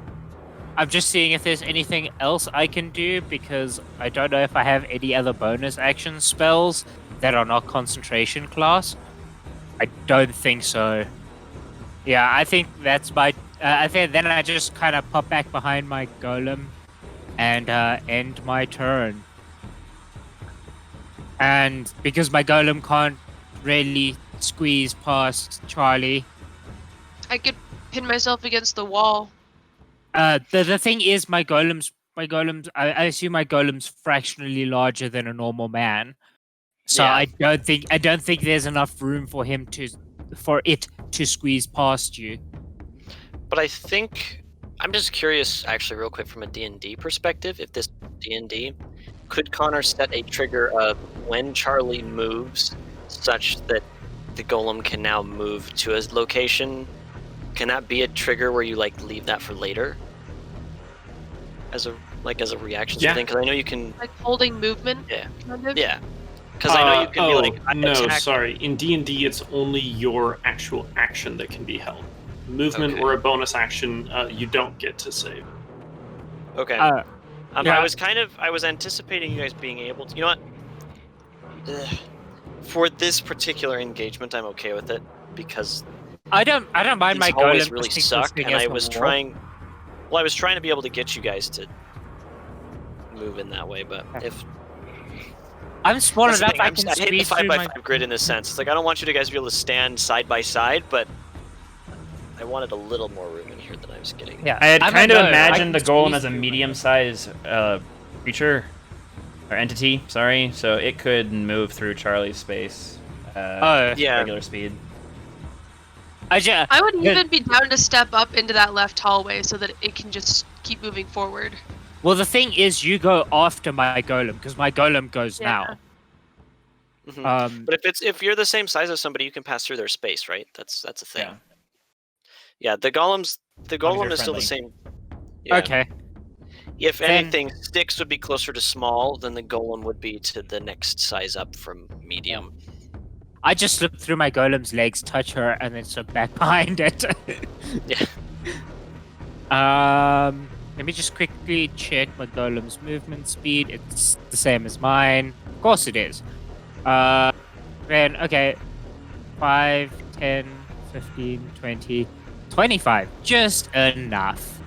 I'm just seeing if there's anything else I can do because I don't know if I have any other bonus action spells that are not concentration class. I don't think so. Yeah, I think that's my. I think then I just kind of pop back behind my golem and end my turn. And because my golem can't really squeeze past Charlie, I could pin myself against the wall. the thing is, my golems. I assume my golem's fractionally larger than a normal man, so Yeah. I don't think there's enough room for it to squeeze past you. But I think... I'm just curious, actually, real quick, from a D&D perspective, if this D&D, could Connor set a trigger of when Charlie moves such that the golem can now move to a location? Can that be a trigger where you leave that for later? As a reaction Yeah. thing? Because I know you can... Like holding movement, Yeah. kind of? Yeah. Because I know you can be I no, attack- sorry. In D&D, it's only your actual action that can be held. Movement Okay. or a bonus action, you don't get to save. Okay. Yeah. I was anticipating you guys being able to... You know what? Ugh. For this particular engagement, I'm okay with it, because I don't mind my these hallways golem really pushing suck, things and I against was the wall. trying... Well, I was trying to be able to get you guys to move in that way, but if... I'm small That's the enough thing, I I'm can just- I hate the squeeze through 5x5 my. grid in this sense. It's like, I don't want you to guys to be able to stand side by side, but I wanted a little more room in here than I was getting. Yeah, I had I'm kind a of gnome. I imagined the can golem squeeze as a through my- medium-sized creature or entity. Sorry, so it could move through Charlie's space. Yeah. Regular speed. I would Yeah. even be down to step up into that left hallway so that it can just keep moving forward. Well, the thing is, you go after my golem because my golem goes Yeah. Mhm. now. But if you're the same size as somebody, you can pass through their space, right? That's a thing. Yeah. Yeah, the golem is you're still friendly. the same. Yeah. Okay. If Then- anything, Sticks would be closer to small than the golem would be to the next size up from medium. I just slip through my golem's legs, touch her, and then slip back behind it. Yeah. Let me just quickly check my golem's movement speed. It's the same as mine. Of course it is. Then, okay. 5, 10, 15, 20, 25. Just enough.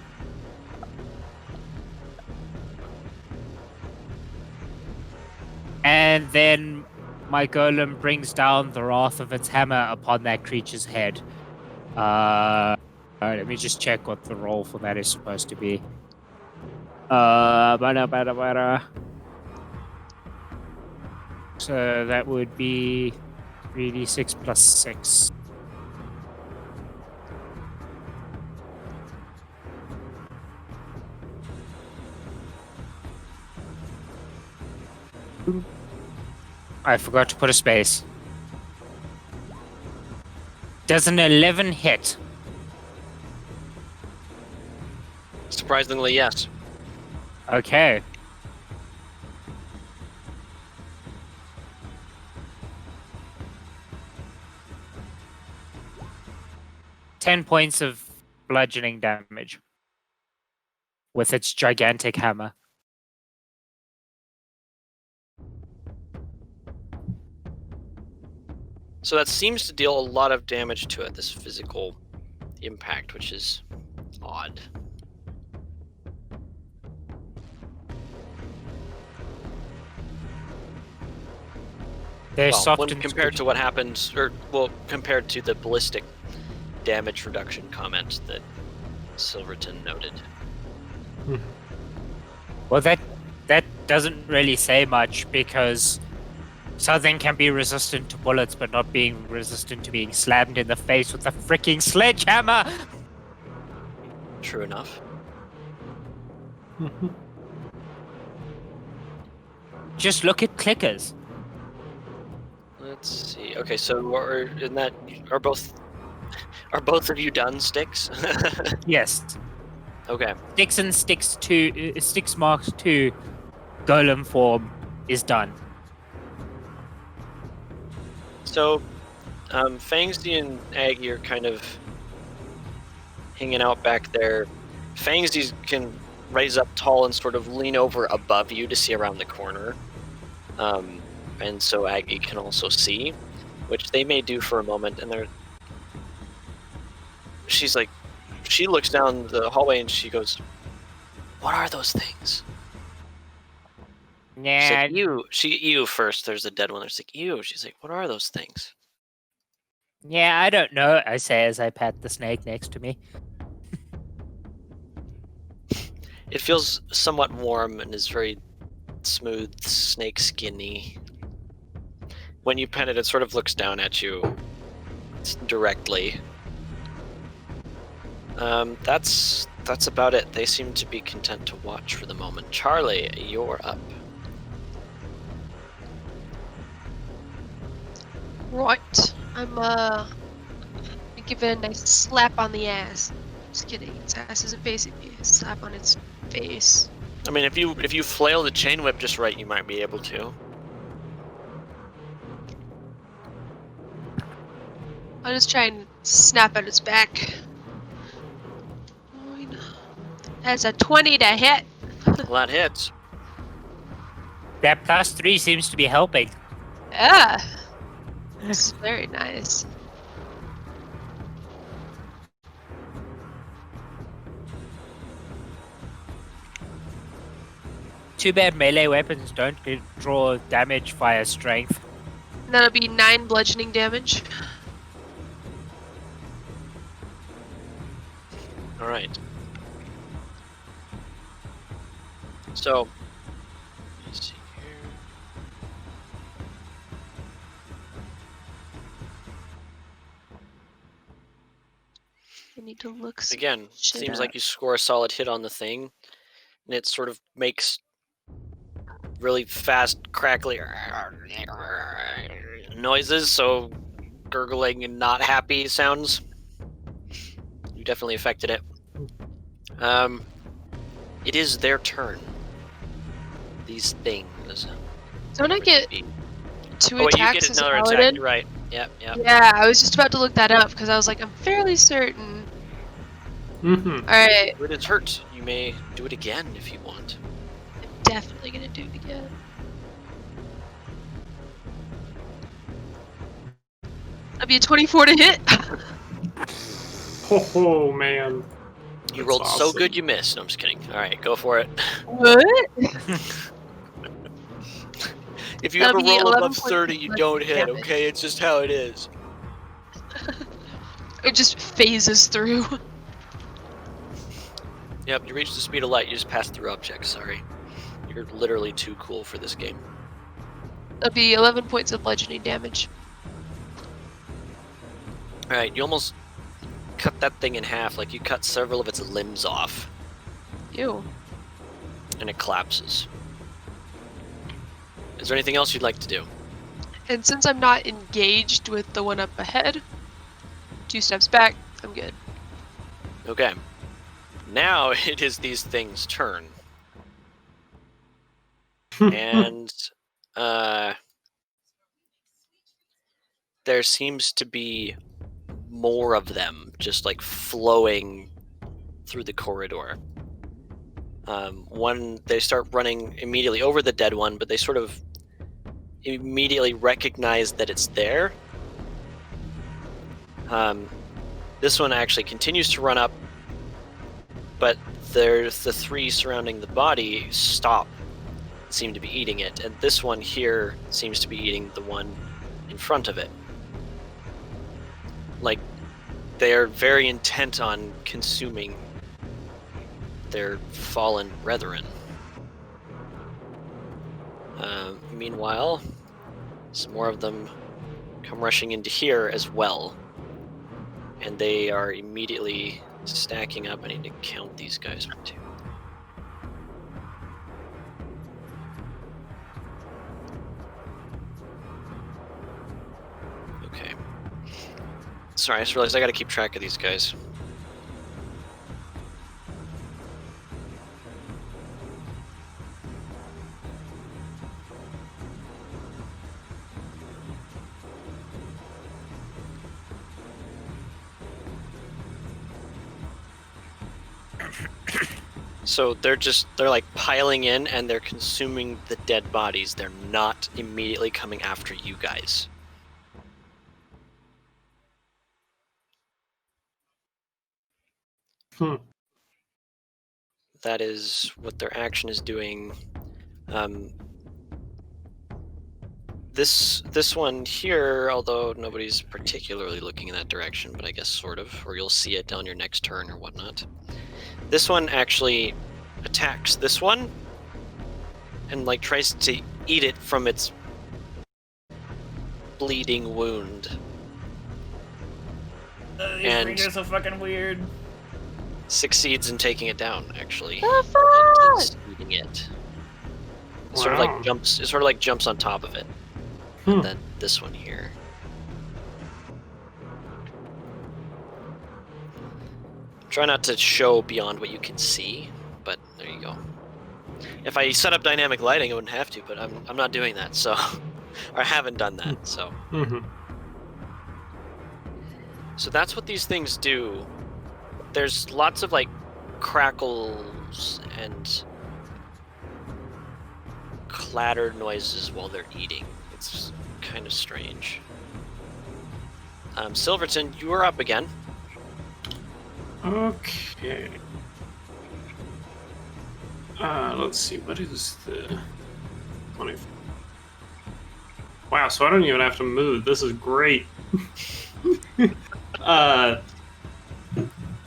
And then my golem brings down the wrath of its hammer upon that creature's head. Alright, let me just check what the roll for that is supposed to be. So that would be 3d6 plus 6. I forgot to put a space. Does an 11 hit? Surprisingly, yes. Okay. Ten points of bludgeoning damage with its gigantic hammer. So that seems to deal a lot of damage to it, this physical impact, which is odd. They're Well, soft when and compared squishy. to what happens, or well, compared to the ballistic damage reduction comment that Silverton noted. Well, that doesn't really say much because something can be resistant to bullets, but not being resistant to being slammed in the face with a freaking sledgehammer. True enough. Just look at clickers. Let's see. Okay, so are both of you done, Sticks? Yes, Okay. Sticks Mark 2 golem form is done. So, Fangsy and Aggie are kind of hanging out back there. Fangsy can raise up tall and sort of lean over above you to see around the corner. And so Aggie can also see, which they may do for a moment, and she looks down the hallway and she goes, "What are those things?" She's Yeah, like, you first, there's a dead one. There's like, you. She's like, "What are those things?" yeah, I don't know, I say as I pat the snake next to me. It feels somewhat warm and is very smooth, snake skinny. When you pet it, it sort of looks down at you directly. That's about it. They seem to be content to watch for the moment. Charlie, you're up. Right. I'm give it a nice slap on the ass. Just kidding. Its ass isn't facing me. Slap on its face. I mean, if you flail the chain whip just right, you might be able to. I'll just try and snap at its back. That's a 20 to hit. Well, that hits. That +3 seems to be helping. Yeah. It's very nice. Too bad melee weapons don't draw damage via strength. That'll be 9 bludgeoning damage. All right. So, let's see here. I need to look. some Again, shit seems up. like you score a solid hit on the thing, and it sort of makes really fast, crackly noises, so gurgling and not happy sounds. You definitely affected it. It is their turn. These things. Don't I get Be- 2 Oh, wait, you attacks get as a another attack. paladin? You're right. Yep. Yeah, I was just about to look that up because I was like, I'm fairly certain. Alright, When it's hurt, you may do it again if you want. I'm definitely gonna do it again. That'd be a 24 to hit. Oh man. You That's rolled so awesome. good you missed. No, I'm just kidding. All right, go for it. What? If you That'll ever be roll 11 above points 30, of you don't hit, damage. okay? It's just how it is. It just phases through. Yep, you reach the speed of light, you just pass through objects, sorry. You're literally too cool for this game. That'll be 11 points of bludgeoning damage. Alright, you almost cut that thing in half, like you cut several of its limbs off, Ew. and it collapses. Is there anything else you'd like to do? And since I'm not engaged with the one up ahead, 2 steps back, I'm good. Okay. Now it is these things' turn. And there seems to be more of them just like flowing through the corridor. One, they start running immediately over the dead one, but they sort of immediately recognize that it's there. This one actually continues to run up, but there's the 3 surrounding the body stop, seem to be eating it, and this one here seems to be eating the one in front of it. Like, they're very intent on consuming their fallen brethren. Meanwhile, some more of them come rushing into here as well. And they are immediately stacking up. I need to count these guys. 1, 2. Okay. Sorry, I just realized I gotta keep track of these guys. So they're like piling in and they're consuming the dead bodies. They're not immediately coming after you guys. That is what their action is doing. This one here, although nobody's particularly looking in that direction, but I guess sort of, or you'll see it on your next turn or whatnot. This one actually attacks this one and like tries to eat it from its bleeding wound. These And- things are so fucking weird. Succeeds in taking it down, actually. The fuck? It's eating it. It sort of like jumps. It sort of like jumps on top of it. And then this one here. Try not to show beyond what you can see, but there you go. If I set up dynamic lighting, I wouldn't have to, but I'm not doing that, so or I haven't done that, so. So that's what these things do. There's lots of like crackles and clatter noises while they're eating. It's kind of strange. Silverton, you are up again. Okay. Let's see, what is the 20? Wow, so I don't even have to move. This is great.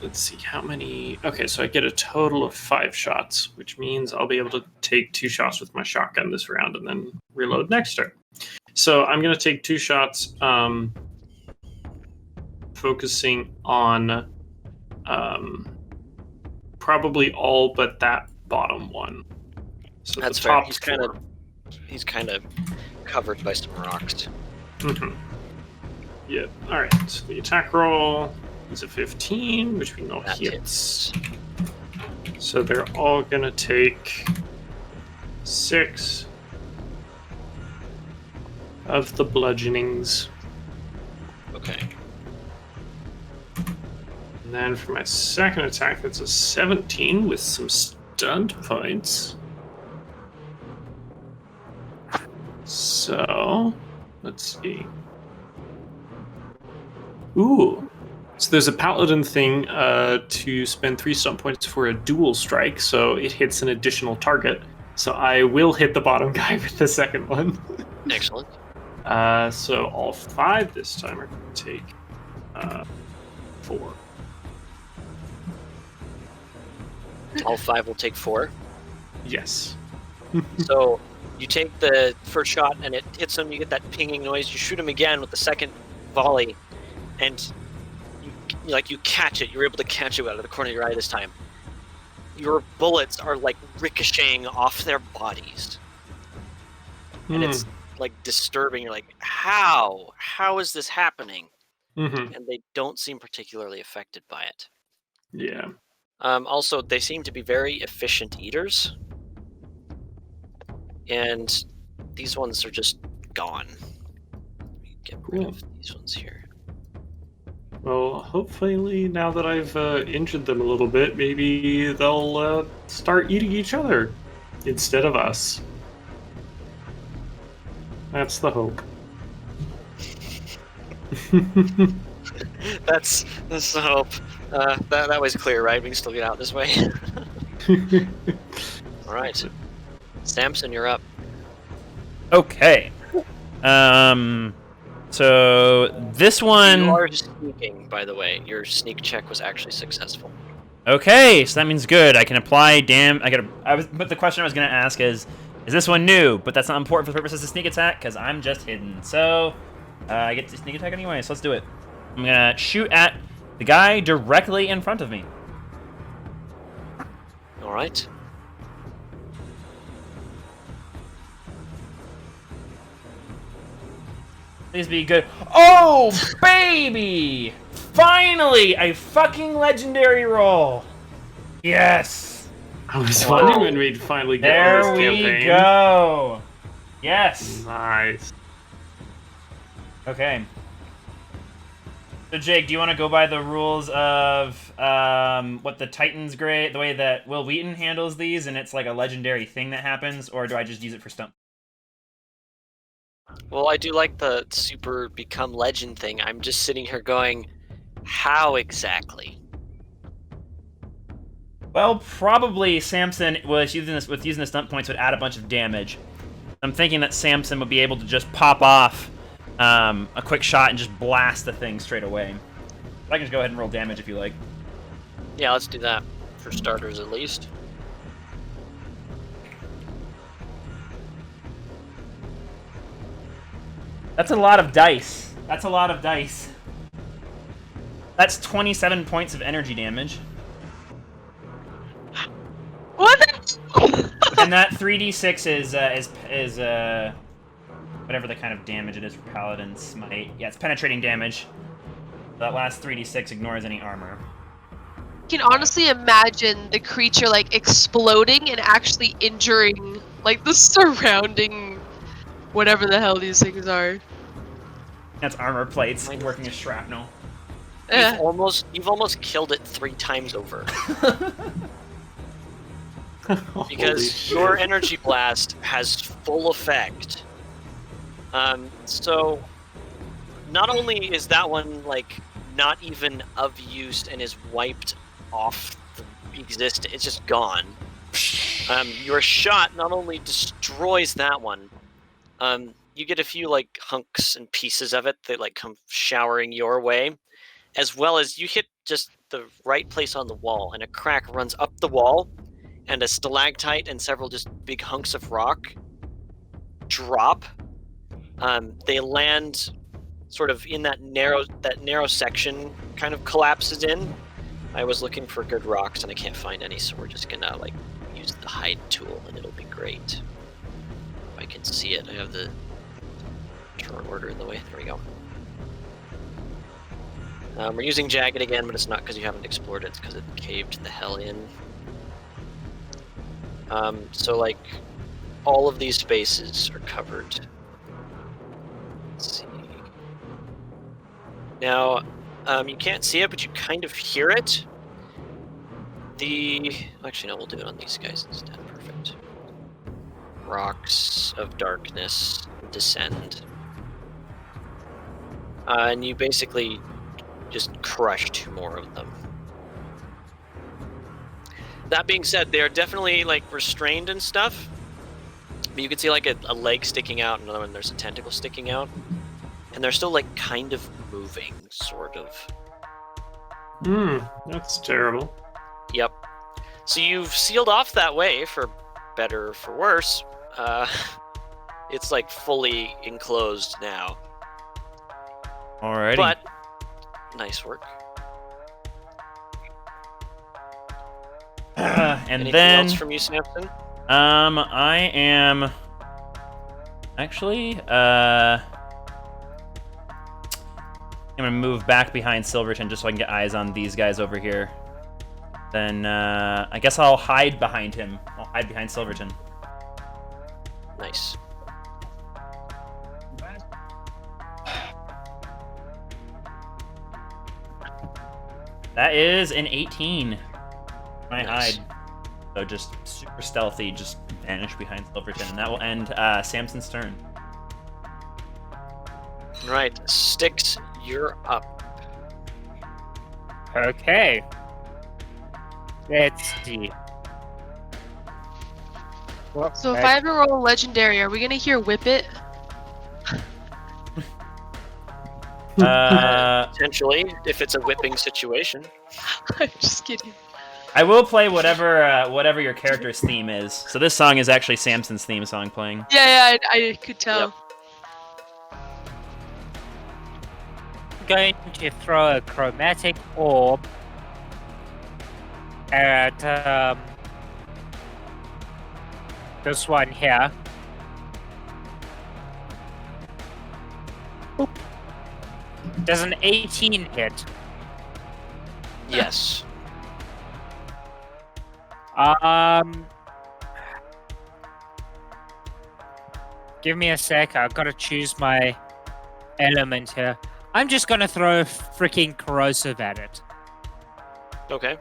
Let's see, how many... Okay, so I get a total of 5 shots, which means I'll be able to take 2 shots with my shotgun this round and then reload next turn. So I'm going to take 2 shots, focusing on probably all but that bottom one. So That's the fair. top He's kind of covered by some rocks. Yeah. All right. So the attack roll is a 15, which we know That hits. So they're all gonna take 6 of the bludgeonings. Okay. And then for my second attack, that's a 17 with some stunned points. So, let's see. Ooh, So there's a paladin thing to spend 3 stunt points for a dual strike, so it hits an additional target. So I will hit the bottom guy with the second one. Excellent. So all 5 this time are going to take 4. All 5 will take 4. Yes. So you take the first shot and it hits him. You get that pinging noise. You shoot him again with the second volley, and you catch it. You're able to catch it out of the corner of your eye this time. Your bullets are like ricocheting off their bodies, and it's like disturbing. You're like, how is this happening? Mm-hmm. And they don't seem particularly affected by it. Yeah. Also, they seem to be very efficient eaters, and these ones are just gone. Let me get rid of these ones here. Well, hopefully now that I've injured them a little bit, maybe they'll start eating each other instead of us. That's the hope. That's the hope. That was clear, right? We can still get out this way. All right, Samson, you're up. Okay. So this one. You are sneaking, by the way. Your sneak check was actually successful. Okay, so that means good. I can apply but the question I was gonna ask is this one new? But that's not important for the purposes of sneak attack because I'm just hidden. So I get to sneak attack anyway. So let's do it. I'm gonna shoot at the guy directly in front of me. All right. Please be good. Oh, baby! Finally, a fucking legendary roll. Yes. I was wondering when we'd finally get There this we campaign. go. Yes. Nice. Okay. So Jake, do you want to go by the rules of what the Titansgrave, the way that Will Wheaton handles these, and it's like a legendary thing that happens, or do I just use it for stump? Well, I do like the super become legend thing. I'm just sitting here going, how exactly? Well, probably Samson was using the stunt points would add a bunch of damage. I'm thinking that Samson would be able to just pop off a quick shot and just blast the thing straight away. I can just go ahead and roll damage if you like. Yeah, let's do that. For starters, at least. That's a lot of dice. That's a lot of dice. That's 27 points of energy damage. What? And that 3d6 is whatever the kind of damage it is for Paladin Smite. Yeah, it's penetrating damage. That last 3d6 ignores any armor. I can honestly imagine the creature like exploding and actually injuring like the surrounding whatever the hell these things are. That's armor plates working as shrapnel. You've almost killed it 3 times over. Because your energy blast has full effect. So not only is that one like not even of use and is wiped off the existence, it's just gone. Your shot not only destroys that one, you get a few like hunks and pieces of it that like come showering your way, as well as you hit just the right place on the wall, and a crack runs up the wall, and a stalactite and several just big hunks of rock drop. They land sort of in that narrow section, kind of collapses in. I was looking for good rocks and I can't find any, so we're just gonna like use the hide tool and it'll be great. If I can see it, I have the turn order in the way. There we go. We're using Jagged again, but it's not because you haven't explored it, it's because it caved the hell in. So like, all of these spaces are covered. Let's see. Now, you can't see it, but you kind of hear it. Actually, no, we'll do it on these guys instead. Perfect. Rocks of darkness descend. And you basically just crush 2 more of them. That being said, they are definitely like restrained and stuff. But you can see like a leg sticking out, and another one there's a tentacle sticking out, and they're still like kind of moving, sort of. That's terrible. Yep. So you've sealed off that way, for better or for worse. It's like fully enclosed now. Alrighty. But nice work. And Anything then else from you, Samson? I am actually I'm gonna move back behind Silverton just so I can get eyes on these guys over here. Then I guess I'll hide behind him. I'll hide behind Silverton. Nice. That is an 18. I Nice. hide. So just super stealthy, just vanish behind Silverton, and that will end Samson's turn. Right, Styx, you're up. Okay. Let's see. Well, So if I ever roll legendary, are we gonna hear whip it? Potentially, if it's a whipping situation. I'm just kidding. I will play whatever your character's theme is. So this song is actually Samson's theme song playing. Yeah, I could tell. I'm going to throw a chromatic orb at this one here. Boop. Does an 18 hit? Yes. Give me a sec. I've got to choose my element here. I'm just gonna throw freaking corrosive at it. Okay.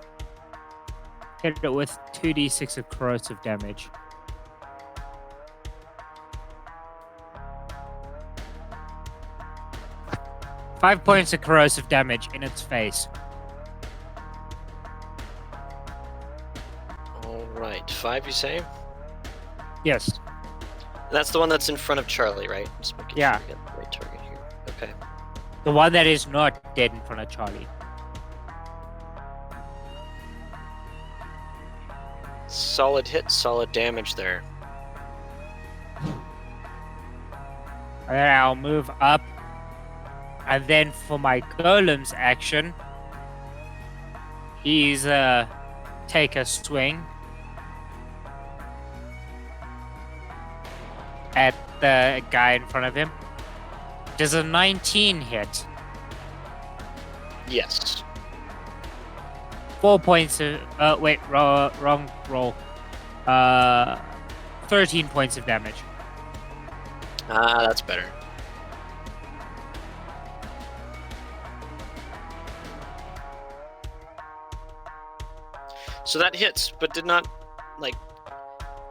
Hit it with 2d6 of corrosive damage. Five points of corrosive damage in its face. Alright, 5 you say? Yes. That's the one that's in front of Charlie, right? Just making Yeah. sure we get the right target here. Okay. The one that is not dead in front of Charlie. Solid hit, solid damage there. And then I'll move up. And then for my golem's action, he's take a swing at the guy in front of him. Does a 19 hit? Yes. 4 points of wrong roll. 13 points of damage. Ah, that's better. So that hits, but did not, like,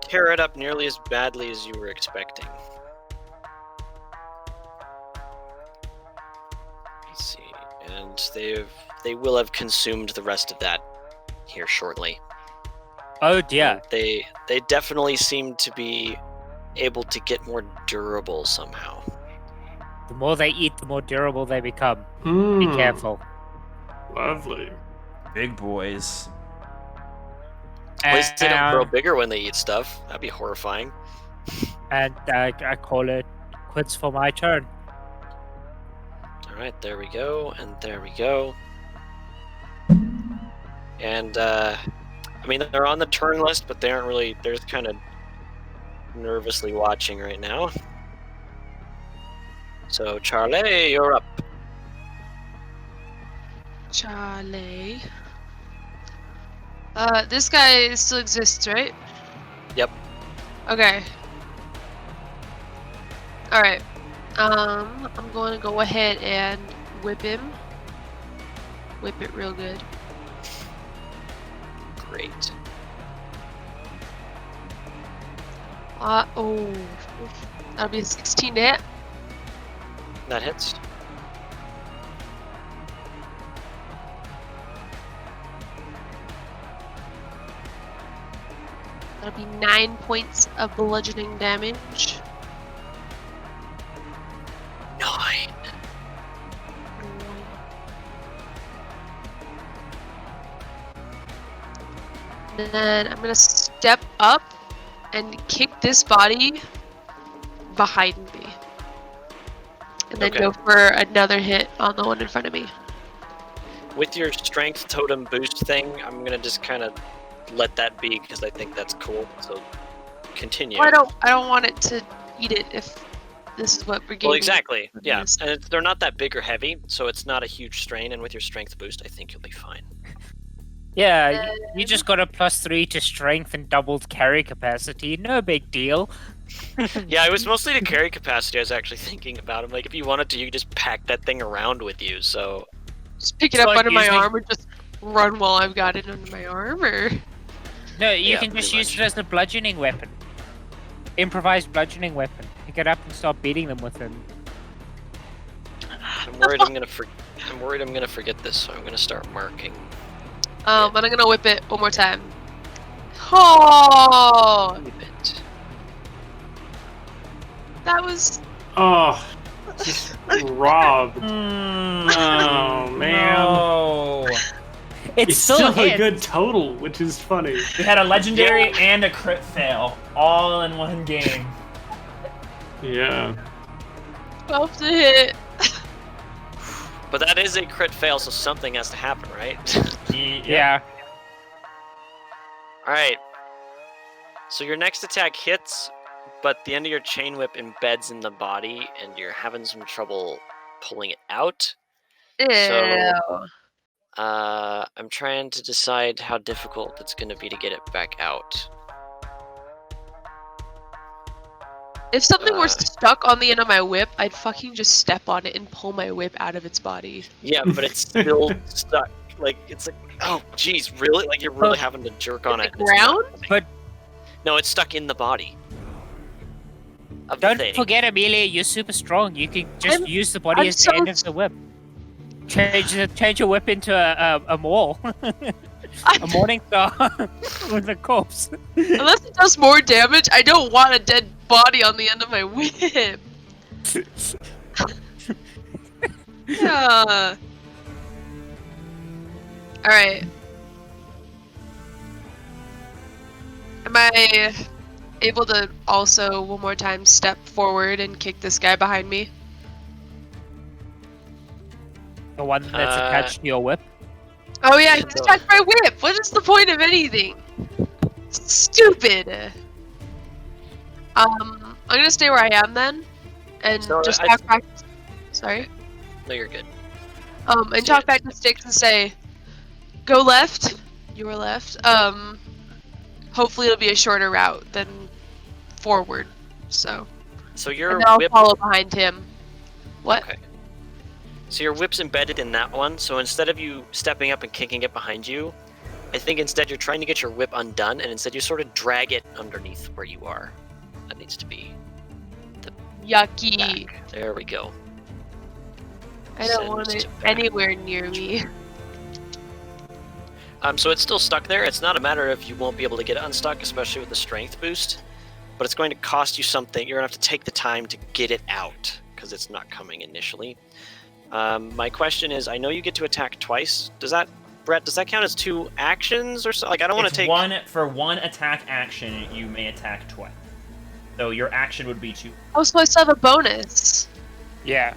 tear it up nearly as badly as you were expecting. Let's see, and they will have consumed the rest of that here shortly. Oh dear. They definitely seem to be able to get more durable somehow. The more they eat, the more durable they become. Be Mm, careful. Lovely. Big boys. At least they don't grow And- bigger when they eat stuff. That'd be horrifying. And I call it quits for my turn. Alright, there we go, and there we go. And, I mean, they're on the turn list, but they aren't really, they're kind of nervously watching right now. So, Charlie, you're up. Charlie. This guy still exists, right? Yep. Okay. Alright. I'm going to go ahead and whip him. Whip it real good. Great. Oh. That'll be a 16 to hit. That hits. That'll be 9 points of bludgeoning damage. 9. Then I'm gonna step up and kick this body behind me. And then Okay. go for another hit on the one in front of me. With your strength totem boost thing, I'm gonna just kind of let that be because I think that's cool. So continue. Well, I don't want it to eat it if this is what we're getting. Well, exactly. Yeah, Yes. and they're not that big or heavy, so it's not a huge strain. And with your strength boost, I think you'll be fine. Yeah, you just got a +3 to strength and doubled carry capacity. No big deal. Yeah, it was mostly the carry capacity I was actually thinking about. I'm like, if you wanted to, you could just pack that thing around with you. So Just pick it It's up like under my using- arm or just run while I've got it under my arm, or... No, you Yeah, can just pretty use it as a bludgeoning weapon. Improvised bludgeoning weapon. Pick it up and start beating them with it. I'm worried I'm gonna forget this. So I'm gonna start marking. And I'm gonna whip it one more time. Oh! Whip it. That was... Oh, just robbed. Mm, Oh man. no. It's still still hit. a good total, which is funny. We had a legendary and a crit fail all in one game. Yeah. 12 to hit. But that is a crit fail, so something has to happen, right? Yeah. All right. So your next attack hits, but the end of your chain whip embeds in the body, and you're having some trouble pulling it out. Ew. I'm trying to decide how difficult it's going to be to get it back out. If something were Uh, stuck on the end of my whip, I'd fucking just step on it and pull my whip out of its body. Yeah, but it's still stuck. Like, it's like, oh, geez, really? Like, you're really having to jerk on it. The ground? But No, it's stuck in the body. Of don't the thing. forget, Amelia, you're super strong. You can just use the body I'm as so the end of the whip. Change your whip into a maul. A morning star with a corpse. Unless it does more damage, I don't want a dead body on the end of my whip. Yeah. Alright. Am I able to also one more time step forward and kick this guy behind me? The one that's attached to your whip. Oh yeah, he's attacked my whip! What is the point of anything? Stupid! I'm gonna stay where I am then, and So, just I- talk back. Sorry. No, you're good. And talk back to Sticks and say, "Go left." Your left. Hopefully it'll be a shorter route than forward. So. So your And then I'll whip. follow behind him. What? Okay. So your whip's embedded in that one, so instead of you stepping up and kicking it behind you, I think instead you're trying to get your whip undone, and instead you sort of drag it underneath where you are. That needs to be Yucky. back. There we go. I don't Send want it to back. anywhere near me. So it's still stuck there. It's not a matter of you won't be able to get it unstuck, especially with the strength boost, but it's going to cost you something. You're going to have to take the time to get it out, because it's not coming initially. My question is, I know you get to attack twice. Brett, does that count as 2 actions or so? Like, I don't want to It's take... for one attack action, you may attack twice. So your action would be to. Oh, so I still have a bonus. Yeah.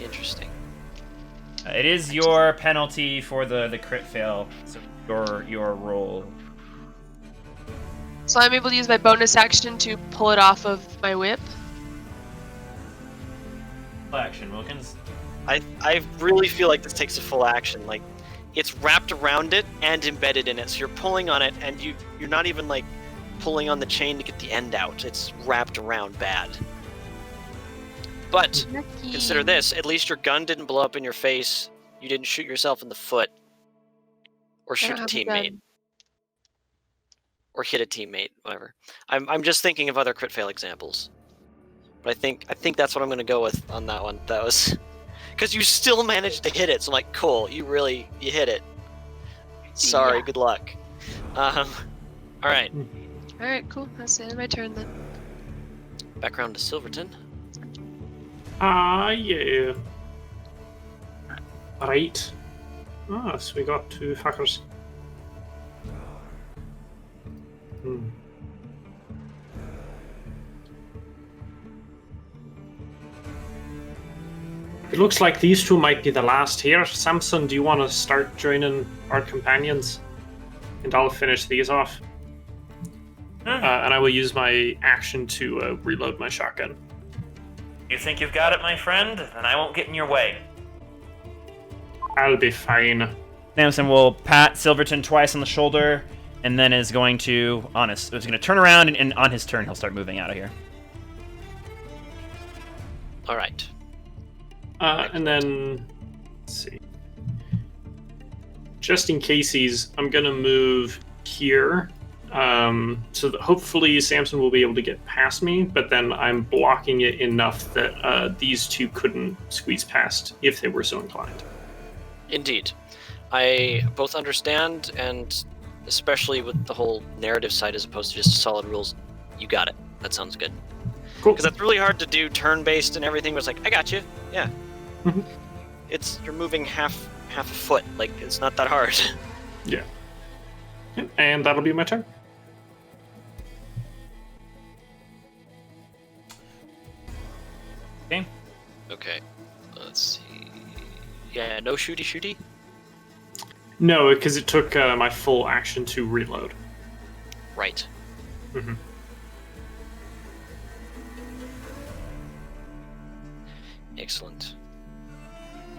Interesting. It is your penalty for the crit fail. So your roll. So I'm able to use my bonus action to pull it off of my whip. Action, Wilkins. I really feel like this takes a full action. Like, it's wrapped around it and embedded in it. So you're pulling on it, and you're not even like pulling on the chain to get the end out. It's wrapped around bad. But consider this: at least your gun didn't blow up in your face. You didn't shoot yourself in the foot, or shoot a teammate, or hit a teammate. Whatever. I'm just thinking of other crit fail examples. But I think that's what I'm gonna go with on that one. That was because you still managed to hit it. So I'm like, cool, you hit it. Sorry, Yeah. good luck. All right, Alright, cool. That's the end of my turn then. back around to Silverton. Yeah. Right. So we got 2 fuckers. It looks like these 2 might be the last here. Samson, do you want to start joining our companions? And I'll finish these off. And I will use my action to reload my shotgun. You think you've got it, my friend? Then I won't get in your way. I'll be fine. Samson will pat Silverton twice on the shoulder, and then is going to turn around, and on his turn he'll start moving out of here. All right. And then, let's see. Just in case I'm gonna move here, so that hopefully Samson will be able to get past me. But then I'm blocking it enough that these 2 couldn't squeeze past if they were so inclined. Indeed. I both understand, and especially with the whole narrative side as opposed to just solid rules, you got it. That sounds good. Cool. Because that's really hard to do turn-based and everything, but it's like, I got you. Yeah. Mhm. You're moving half a foot. Like, it's not that hard. Yeah. And that'll be my turn. Okay. Okay. Let's see. Yeah, no shooty. No, because it took my full action to reload. Right. Mm-hmm. Excellent.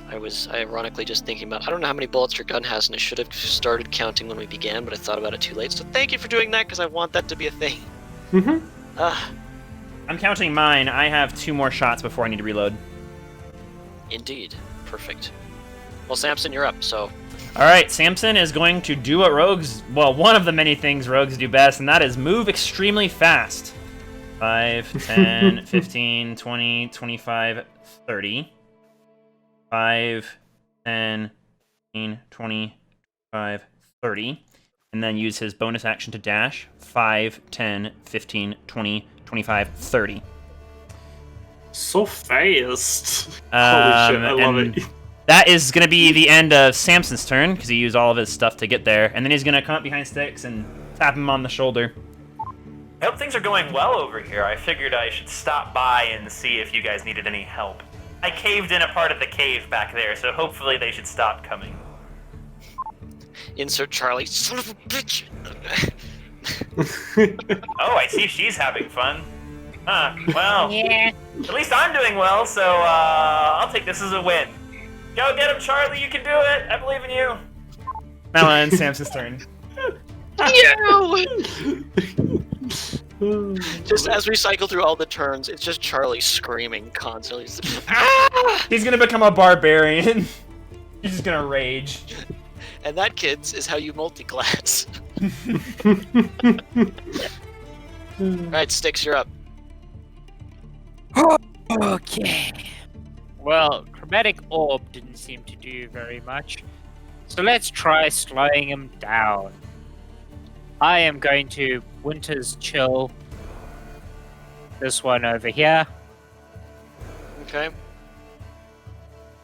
I was ironically just thinking about, I don't know how many bullets your gun has, and I should have started counting when we began, but I thought about it too late. So thank you for doing that, because I want that to be a thing. Mm-hmm. I'm counting mine. I have 2 more shots before I need to reload. Indeed. Perfect. Well, Samson, you're up, so... Alright, Samson is going to do what rogues... Well, one of the many things rogues do best, and that is move extremely fast. 5, 10, 15, 20, 25, 30. 5, 10, 15, 20, 25, 30. And then use his bonus action to dash. 5, 10, 15, 20, 25, 30. So fast. Holy shit, I love and it. That is going to be the end of Samson's turn, because he used all of his stuff to get there. And then he's going to come up behind Styx and tap him on the shoulder. I hope things are going well over here. I figured I should stop by and see if you guys needed any help. I caved in a part of the cave back there, so hopefully they should stop coming. Insert Charlie. Son of a bitch! Oh, I see she's having fun. Huh, well, Yeah. at least I'm doing well, so I'll take this as a win. Go get him, Charlie, you can do it! I believe in you! Now ends Samson's turn. Just as we cycle through all the turns, it's just Charlie screaming constantly. Ah! He's going to become a barbarian. He's just going to rage. And that, kids, is how you multi-class. Alright, Styx, you're up. Okay. Well, Chromatic Orb didn't seem to do very much. So let's try slowing him down. I am going to Winter's Chill. This one over here. Okay.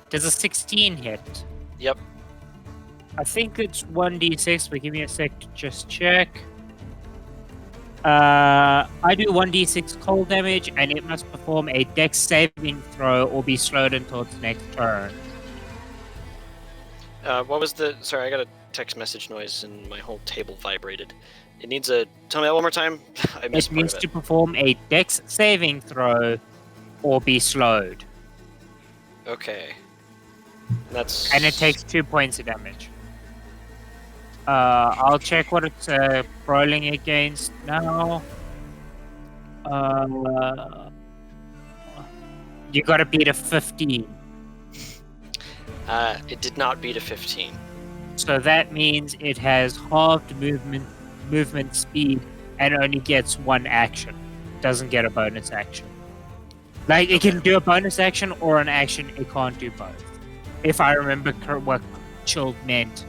Does a 16 hit? Yep. I think it's 1d6, but give me a sec to just check. I do 1d6 cold damage, and it must perform a dex saving throw or be slowed until its next turn. What was the... Sorry, I got a text message noise and my whole table vibrated. It needs a... Tell me that one more time. I missed It part needs of to perform a dex saving throw or be slowed. Okay. That's... And it takes 2 points of damage. I'll check what it's rolling against now. You gotta beat a 15. It did not beat a 15. So that means it has halved movement speed and only gets 1 action. Doesn't get a bonus action. Like, it can do a bonus action or an action, it can't do both. If I remember what chilled meant.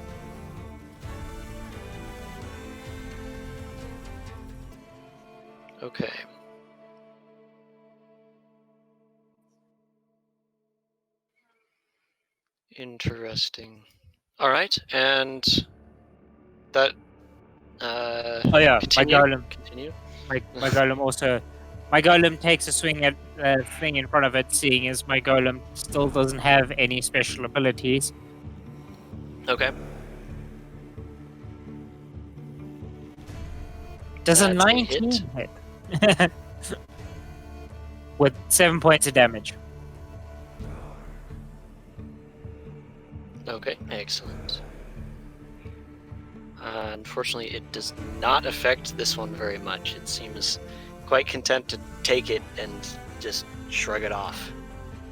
Interesting. All right, and that. Oh yeah, continue. my golem. Continue. My golem also. My golem takes a swing at the thing in front of it, seeing as my golem still doesn't have any special abilities. Okay. Does a That's a 19 hit? With 7 points of damage. Okay. Excellent. Unfortunately, it does not affect this one very much. It seems quite content to take it and just shrug it off.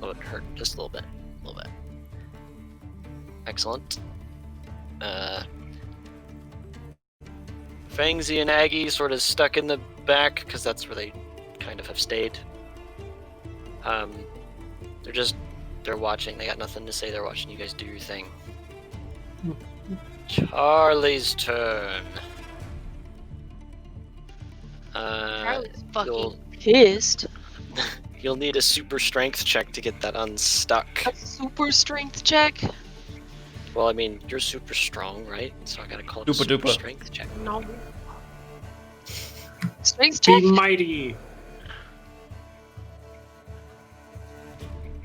Oh, it hurt just a little bit. Excellent. Fangsy and Aggie sort of stuck in the back because that's where they kind of have stayed. They're watching. They got nothing to say. They're watching you guys do your thing. Charlie's turn. Charlie's fucking you'll- pissed. You'll need a super strength check to get that unstuck. A super strength check? Well, I mean, you're super strong, right? So I gotta call it a Dupa super dupa. strength check. No. Strength check? Be mighty.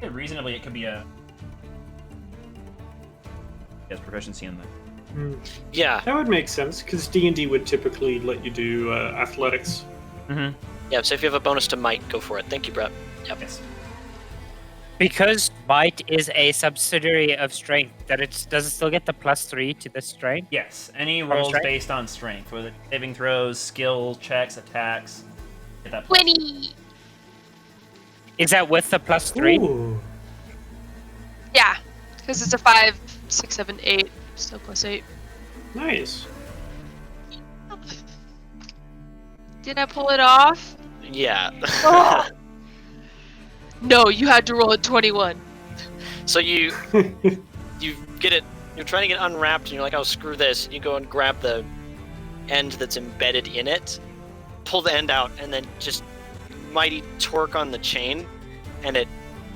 Reasonably, it could be a. He has proficiency in that. Yeah, That would make sense, because D&D would typically let you do athletics. Mm-hmm. yeah. So if you have a bonus to might, go for it. Thank you, Brett. Yep. Yes. Because might is a subsidiary of strength, does it still get the +3 to the strength? Yes. Any rolls strength? based on strength, whether saving throws, skill checks, attacks. Get that. 20! Is that with the +3? Ooh. Yeah, because it's a 5, 6, 7, 8, still +8. Nice. Did I pull it off? Yeah. Oh. No, you had to roll a 21. So you get it. You're trying to get unwrapped, and you're like, "Oh, screw this!" And you go and grab the end that's embedded in it, pull the end out, and then just mighty torque on the chain, and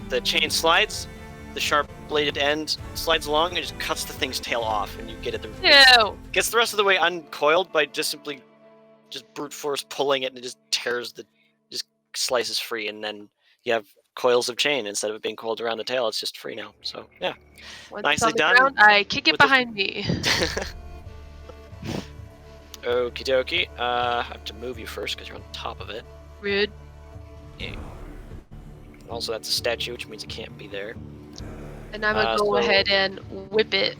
the chain slides. The sharp bladed end slides along and just cuts the thing's tail off, and you get it. Ew. Gets the rest of the way uncoiled by just simply brute force pulling it, and it just tears just slices free, and then you have coils of chain instead of it being coiled around the tail. It's just free now. So yeah, Once Nicely it's on the done. ground, I kick it With the- behind me. Okie dokie. I have to move you first because you're on top of it. Rude. Also, that's a statue, which means it can't be there. And I'm gonna go so- ahead and whip it.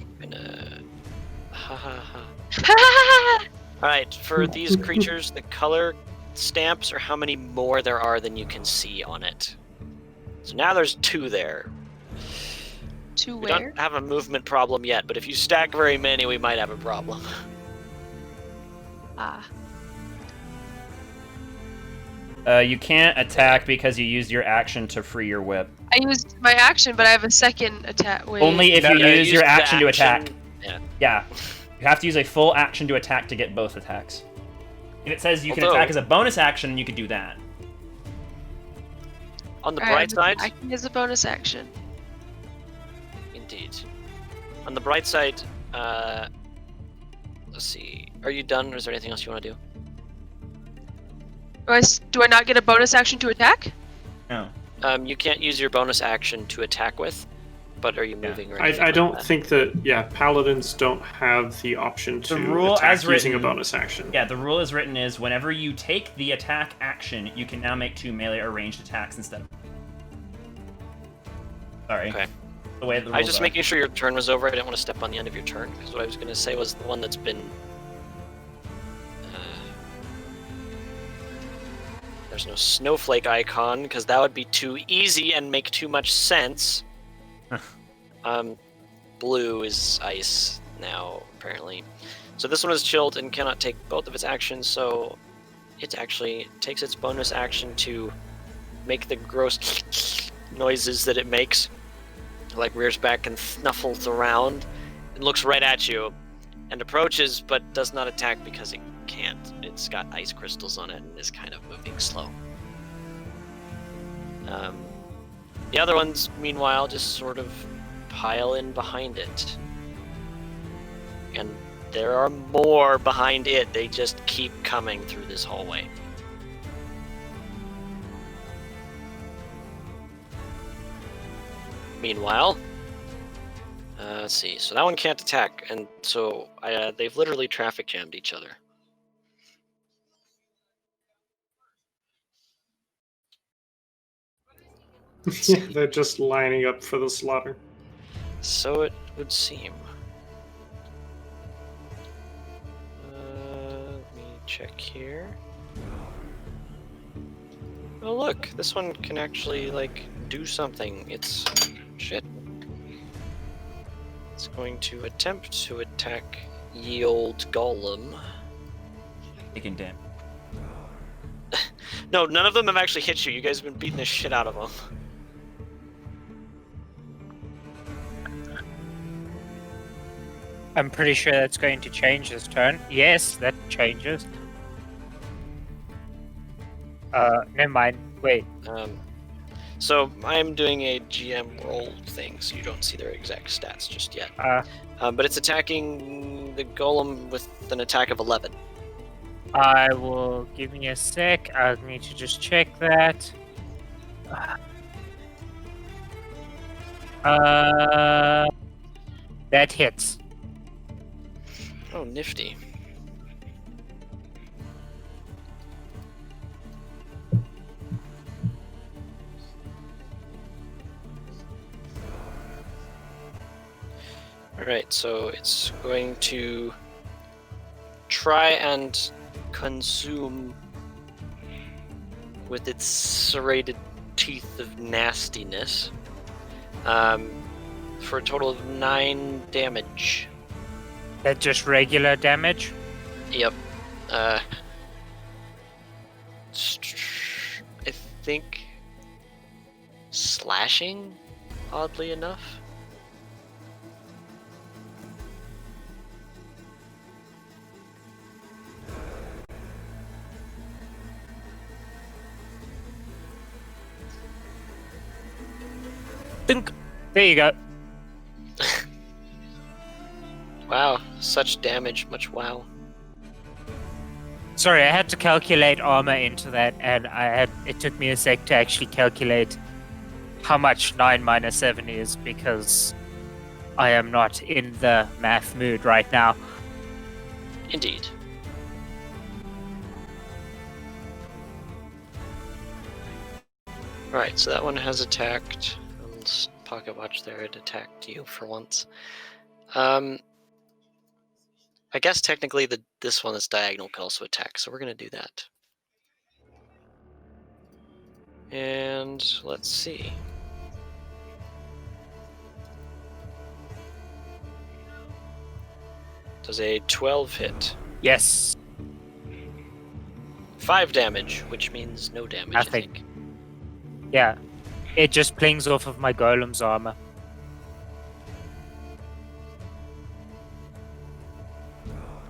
Ha ha ha. All right, for these creatures, the color stamps are how many more there are than you can see on it. So now there's 2 there. To We where? don't have a movement problem yet, but if you stack very many, we might have a problem. Ah. You can't attack because you used your action to free your whip. I used my action, but I have a second attack. Wait. Only if you No, use your the action to attack. Yeah. Yeah. You have to use a full action to attack to get both attacks. If it says you can Although- attack as a bonus action, you could do that. On the Alright, bright side, acting as a bonus action. indeed. On the bright side, let's see. Are you done, or is there anything else you want to do? Do I not get a bonus action to attack? No. You can't use your bonus action to attack with, but are you Yeah. moving or anything I like don't that? think that, paladins don't have the option to The rule attack as using a written- bonus action. Yeah, the rule is written is whenever you take the attack action, you can now make 2 melee or ranged attacks instead of. Sorry. Okay. The way the rules I was just are. making sure your turn was over. I didn't want to step on the end of your turn, because what I was going to say was the one that's been... there's no snowflake icon, because that would be too easy and make too much sense. Blue is ice now, apparently. So this one is chilled and cannot take both of its actions, so it actually takes its bonus action to make the gross noises that it makes. It, like, rears back and snuffles around and looks right at you and approaches, but does not attack because it can't. It's got ice crystals on it and is kind of moving slow. The other ones, meanwhile, just sort of pile in behind it. And there are more behind it. They just keep coming through this hallway. Meanwhile, let's see. So that one can't attack, and so they've literally traffic jammed each other. Yeah, they're just lining up for the slaughter. So it would seem. Let me check here. Oh look, this one can actually like do something. It's shit. It's going to attempt to attack ye old golem. Taking damage. No, none of them have actually hit you. You guys have been beating the shit out of them. I'm pretty sure that's going to change this turn. Yes, that changes. Never mind. Wait. So I'm doing a GM roll thing, so you don't see their exact stats just yet. But it's attacking the golem with an attack of 11. I will give me a sec. I need to just check that. That hits. Oh, nifty. Alright, so it's going to try and consume with its serrated teeth of nastiness for a total of 9 damage. That just regular damage? Yep. I think slashing, oddly enough. Dunk. There you go. Wow, such damage, much wow. Sorry, I had to calculate armor into that, and it took me a sec to actually calculate how much 9 minus 7 is, because I am not in the math mood right now. Indeed. Right, so that one has attacked. Let's pocket watch there, it attacked you for once. I guess technically this one that's diagonal could also attack, so we're going to do that. And let's see. Does a 12 hit? Yes. 5 damage, which means no damage, I Nothing. think. Yeah. It just plings off of my golem's armor.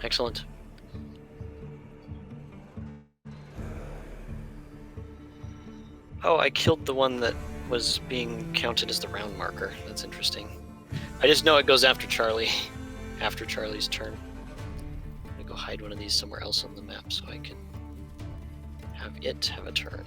Excellent. Oh, I killed the one that was being counted as the round marker. That's interesting. I just know it goes after Charlie. After Charlie's turn. I'm gonna go hide one of these somewhere else on the map so I can have it have a turn.